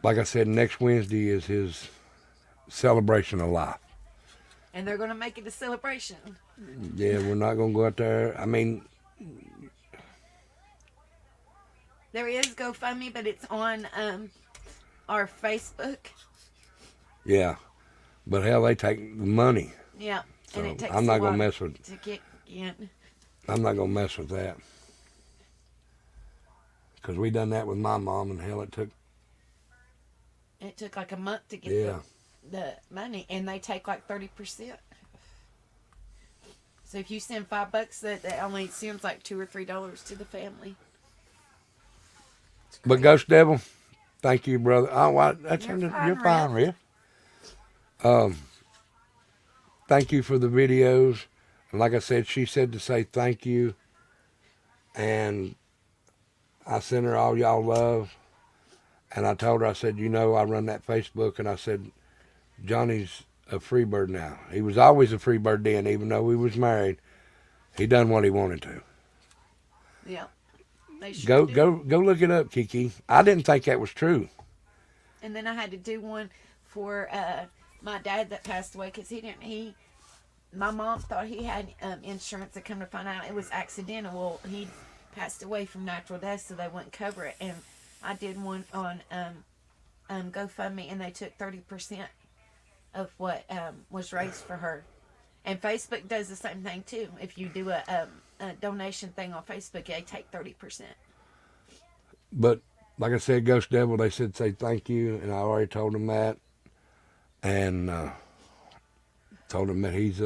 C: like I said, next Wednesday is his celebration of life.
E: And they're going to make it a celebration.
C: Yeah, we're not going to go out there. I mean.
E: There is GoFundMe, but it's on our Facebook.
C: Yeah. But hell, they take the money.
E: Yeah,
C: So
E: and it takes
C: I'm not
E: a
C: gonna
E: lot
C: mess with.
E: to get in.
C: I'm not gonna mess with that. Because we done that with my mom, and hell, it took
E: like a month to get the money, and they take like 30%. So if you send $5, that only sends like $2 or $3 to the family.
C: But Ghost Devil, thank you, brother. Oh,
E: You're fine,
C: Riff. Thank you for the videos. And like I said, she said to say thank you. And I sent her all y'all love. And I told her, I said, you know, I run that Facebook. And I said, Johnny's a free bird now. He was always a free bird then, even though we was married. He done what he wanted to.
E: Yeah. Sure
C: go look it up, Kiki. I didn't think that was true.
E: And then I had to do one for my dad that passed away because my mom thought he had insurance, to come to find out it was accidental. Well, he passed away from natural death, so they wouldn't cover it. And I did one on GoFundMe, and they took 30% of what was raised for her. And Facebook does the same thing too. If you do a donation thing on Facebook, they take 30%.
C: But like I said, Ghost Devil, they said say thank you, and I already told him that, and told him that he's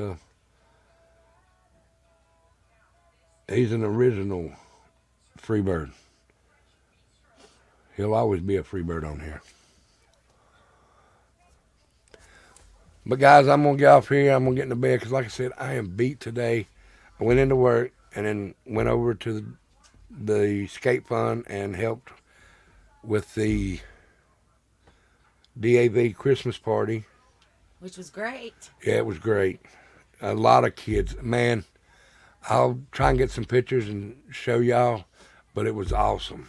C: an original free bird. He'll always be a free bird on here. But guys, I'm going to get off here. I'm going to get into bed because like I said, I am beat today. I went into work and then went over to the skate fund and helped with the DAV Christmas party.
E: Which was great.
C: Yeah, it was great. A lot of kids. Man, I'll try and get some pictures and show y'all, but it was awesome.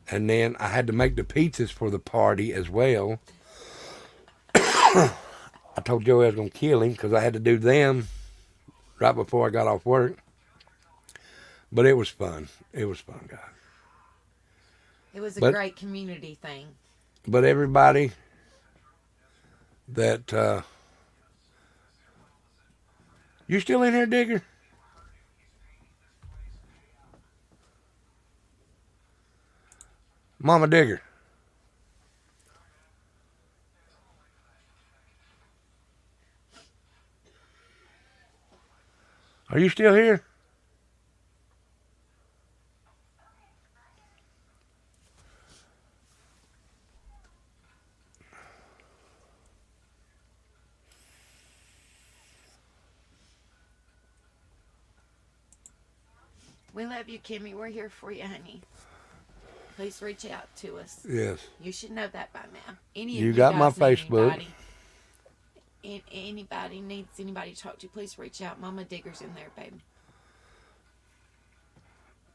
C: And then I had to make the pizzas for the party as well. I told Joey I was going to kill him because I had to do them right before I got off work. But it was fun. It was fun, guys.
E: It was a great community thing.
C: But everybody that... you still in here, Digger? Mama Digger. Are you still here?
E: We love you, Kimmy. We're here for you, honey. Please reach out to us.
C: Yes.
E: You should know that by now.
C: You got my Facebook.
E: Anybody needs anybody to talk to, please reach out. Mama Digger's in there, baby.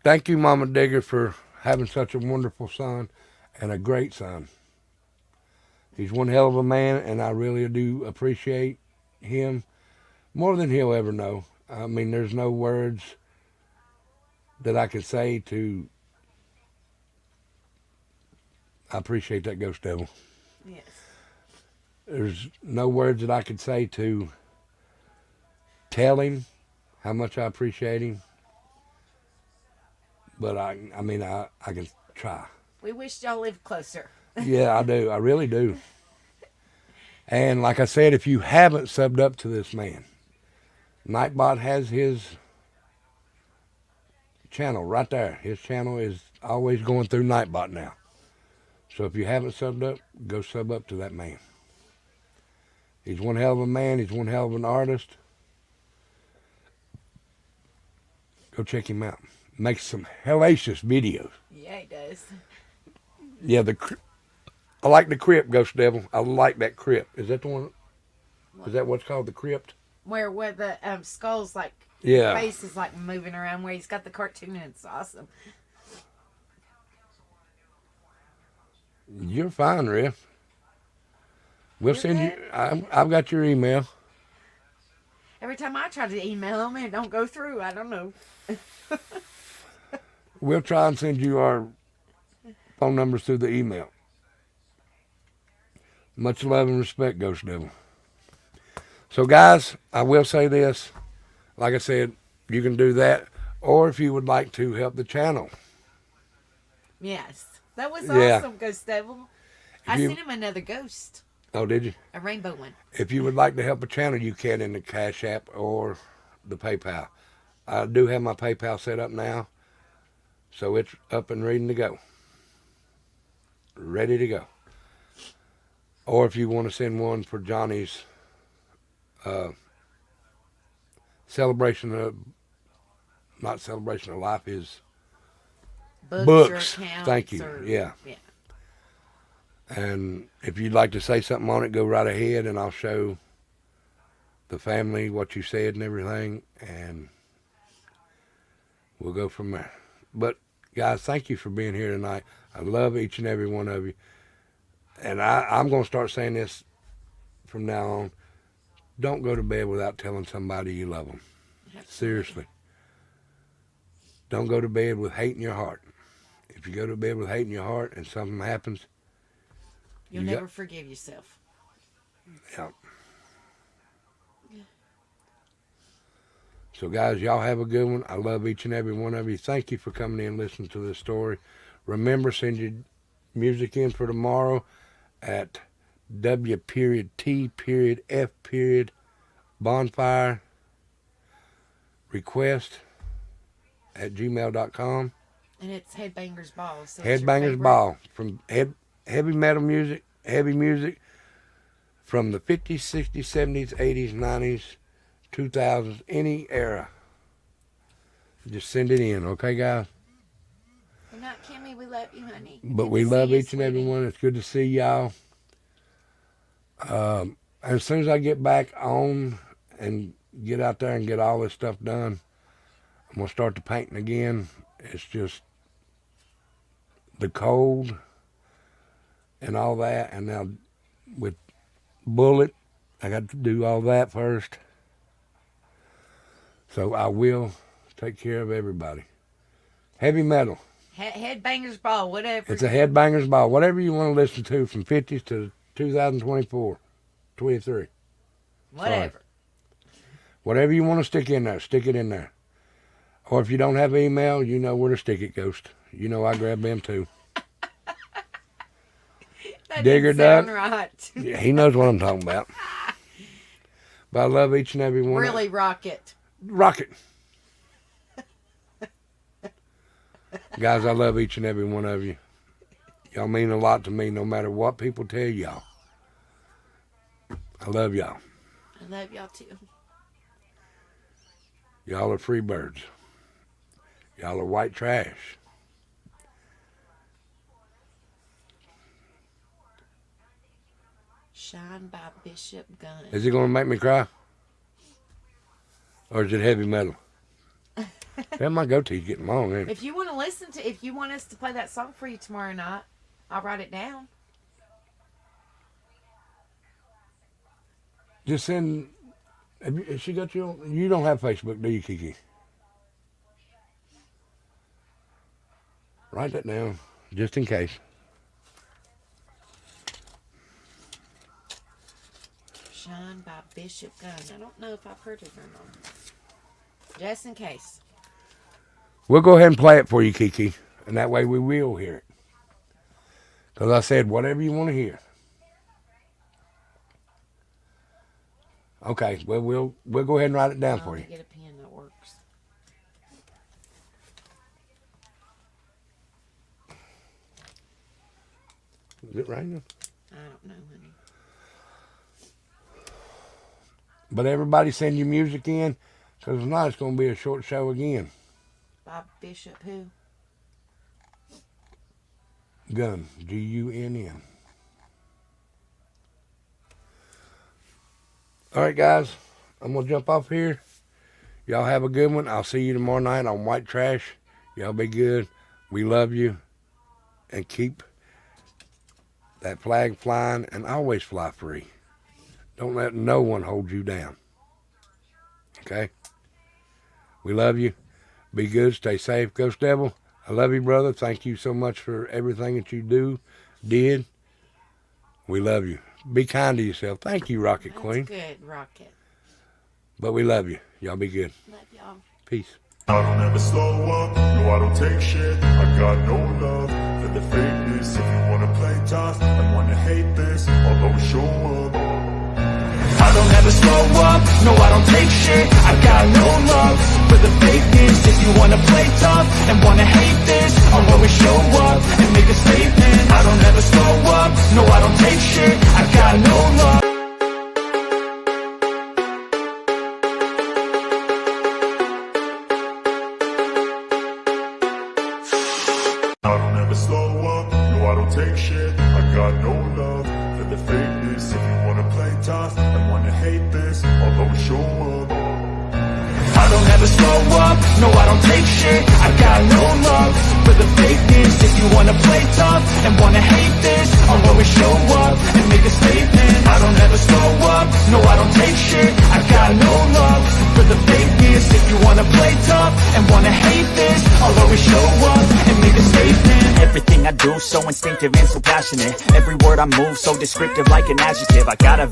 C: Thank you, Mama Digger, for having such a wonderful son and a great son. He's one hell of a man, and I really do appreciate him more than he'll ever know. I mean, there's no words that I can say to... I appreciate that, Ghost Devil.
E: Yes.
C: There's no words that I could say to tell him how much I appreciate him. But I mean, I can try.
E: We wish y'all lived closer.
C: Yeah, I do. I really do. And like I said, if you haven't subbed up to this man, Nightbot has his channel right there. His channel is always going through Nightbot now. So if you haven't subbed up, go sub up to that man. He's one hell of a man. He's one hell of an artist. Go check him out. Makes some hellacious videos.
E: Yeah, he does.
C: Yeah, I like the crypt, Ghost Devil. I like that crypt. Is that the one? Is that what's called the crypt?
E: Where the skull's like,
C: yeah,
E: face is like moving around, where he's got the cartoon, and it's awesome.
C: You're fine, Riff. We'll send you. I've got your email.
E: Every time I try to email him, it don't go through. I don't know.
C: We'll try and send you our phone numbers through the email. Much love and respect, Ghost Devil. So, guys, I will say this. Like I said, you can do that. Or if you would like to help the channel.
E: Yes. That was
C: Yeah.
E: awesome, Ghost Devil.
C: If
E: I
C: you-
E: sent him another ghost.
C: Oh, did you?
E: A rainbow one.
C: If you would like to help a channel, you can in the Cash App or the PayPal. I do have my PayPal set up now, so it's up and ready to go. Ready to go. Or if you want to send one for Johnny's celebration of, not celebration of life, his books. Thank you. Yeah. And if you'd like to say something on it, go right ahead, and I'll show the family what you said and everything, and we'll go from there. But, guys, thank you for being here tonight. I love each and every one of you. And I'm going to start saying this from now on. Don't go to bed without telling somebody you love them. Seriously. Don't go to bed with hate in your heart. If you go to bed with hate in your heart and something happens,
E: You'll never forgive yourself.
C: Yeah. So, guys, y'all have a good one. I love each and every one of you. Thank you for coming in and listening to this story. Remember, send your music in for tomorrow at W.T.F. bonfire request at gmail.com.
E: And it's Headbangers Ball. So
C: Headbangers Ball. From heavy metal music, heavy music from the 50s, 60s, 70s, 80s, 90s, 2000s, any era. Just send it in, okay, guys?
E: Good night, Kimmy. We love you, honey.
C: But we love each and every one. It's good to see y'all. As soon as I get back on and get out there and get all this stuff done, I'm going to start the painting again. It's just the cold and all that. And now with Bullet, I got to do all that first. So I will take care of everybody. Heavy metal.
E: Headbangers Ball, whatever.
C: It's a Headbangers Ball. Whatever you want to listen to from 50s to 2024, 23.
E: Whatever.
C: Sorry. Whatever you want to stick in there, stick it in there. Or if you don't have email, you know where to stick it, Ghost. You know I grab them too. Digger Duck.
E: Right.
C: Yeah, he knows what I'm talking about. But I love each and every one.
E: Really rock it.
C: Rock it. Guys, I love each and every one of you. Y'all mean a lot to me no matter what people tell y'all. I love y'all.
E: I love y'all too.
C: Y'all are free birds. Y'all are white trash.
E: Shine by Bishop Gunn.
C: Is it going to make me cry? Or is it heavy metal? That my goatee's getting long, ain't it?
E: If you want to listen to, if you want us to play that song for you tomorrow night, I'll write it down.
C: Just send. Has she got you on? You don't have Facebook, do you, Kiki? Write that down, just in case.
E: Shine by Bishop Gunn. I don't know if I've heard it or not. Just in case.
C: We'll go ahead and play it for you, Kiki, and that way we will hear it. Because I said, whatever you want to hear. Okay, well, we'll go ahead and write it down for you.
E: Get a pen that works.
C: Is it raining?
E: I don't know, honey.
C: But everybody send your music in, because tonight it's going to be a short show again.
E: Bob Bishop who?
C: Gunn, Gunn. All right, guys, I'm going to jump off here. Y'all have a good one. I'll see you tomorrow night on White Trash. Y'all be good. We love you. And keep that flag flying and always fly free. Don't let no one hold you down. Okay? We love you. Be good. Stay safe. Ghost Devil, I love you, brother. Thank you so much for everything that you did. We love you. Be kind to yourself. Thank you, Rocket Queen.
E: Good, Rocket.
C: But we love you. Y'all be good.
E: Love y'all.
C: Peace.
O: I don't ever slow up, no I don't take shit. I got no love for the fakeness. If you wanna play tough and wanna hate this, I'll always show up.
B: I don't ever slow up, no I don't take shit. I got no love for the fakeness. If you wanna play tough and wanna hate this, I'll always show up and make a statement. I don't ever slow up, no I don't take shit. I got no love.
O: I don't ever slow up, no I don't take shit. I got no love for the fakeness. If you wanna play tough and wanna hate this, I'll always show up.
B: I don't ever slow up, no I don't take shit. I got no love for the fakeness. If you wanna play tough and wanna hate this, I'll always show up and make a statement. I don't ever slow up, no I don't take shit. I got no love for the fakeness. If you wanna play tough and wanna hate this, I'll always show up and make a statement.
P: Everything I do so instinctive and so passionate. Every word I move so descriptive like an adjective. I got a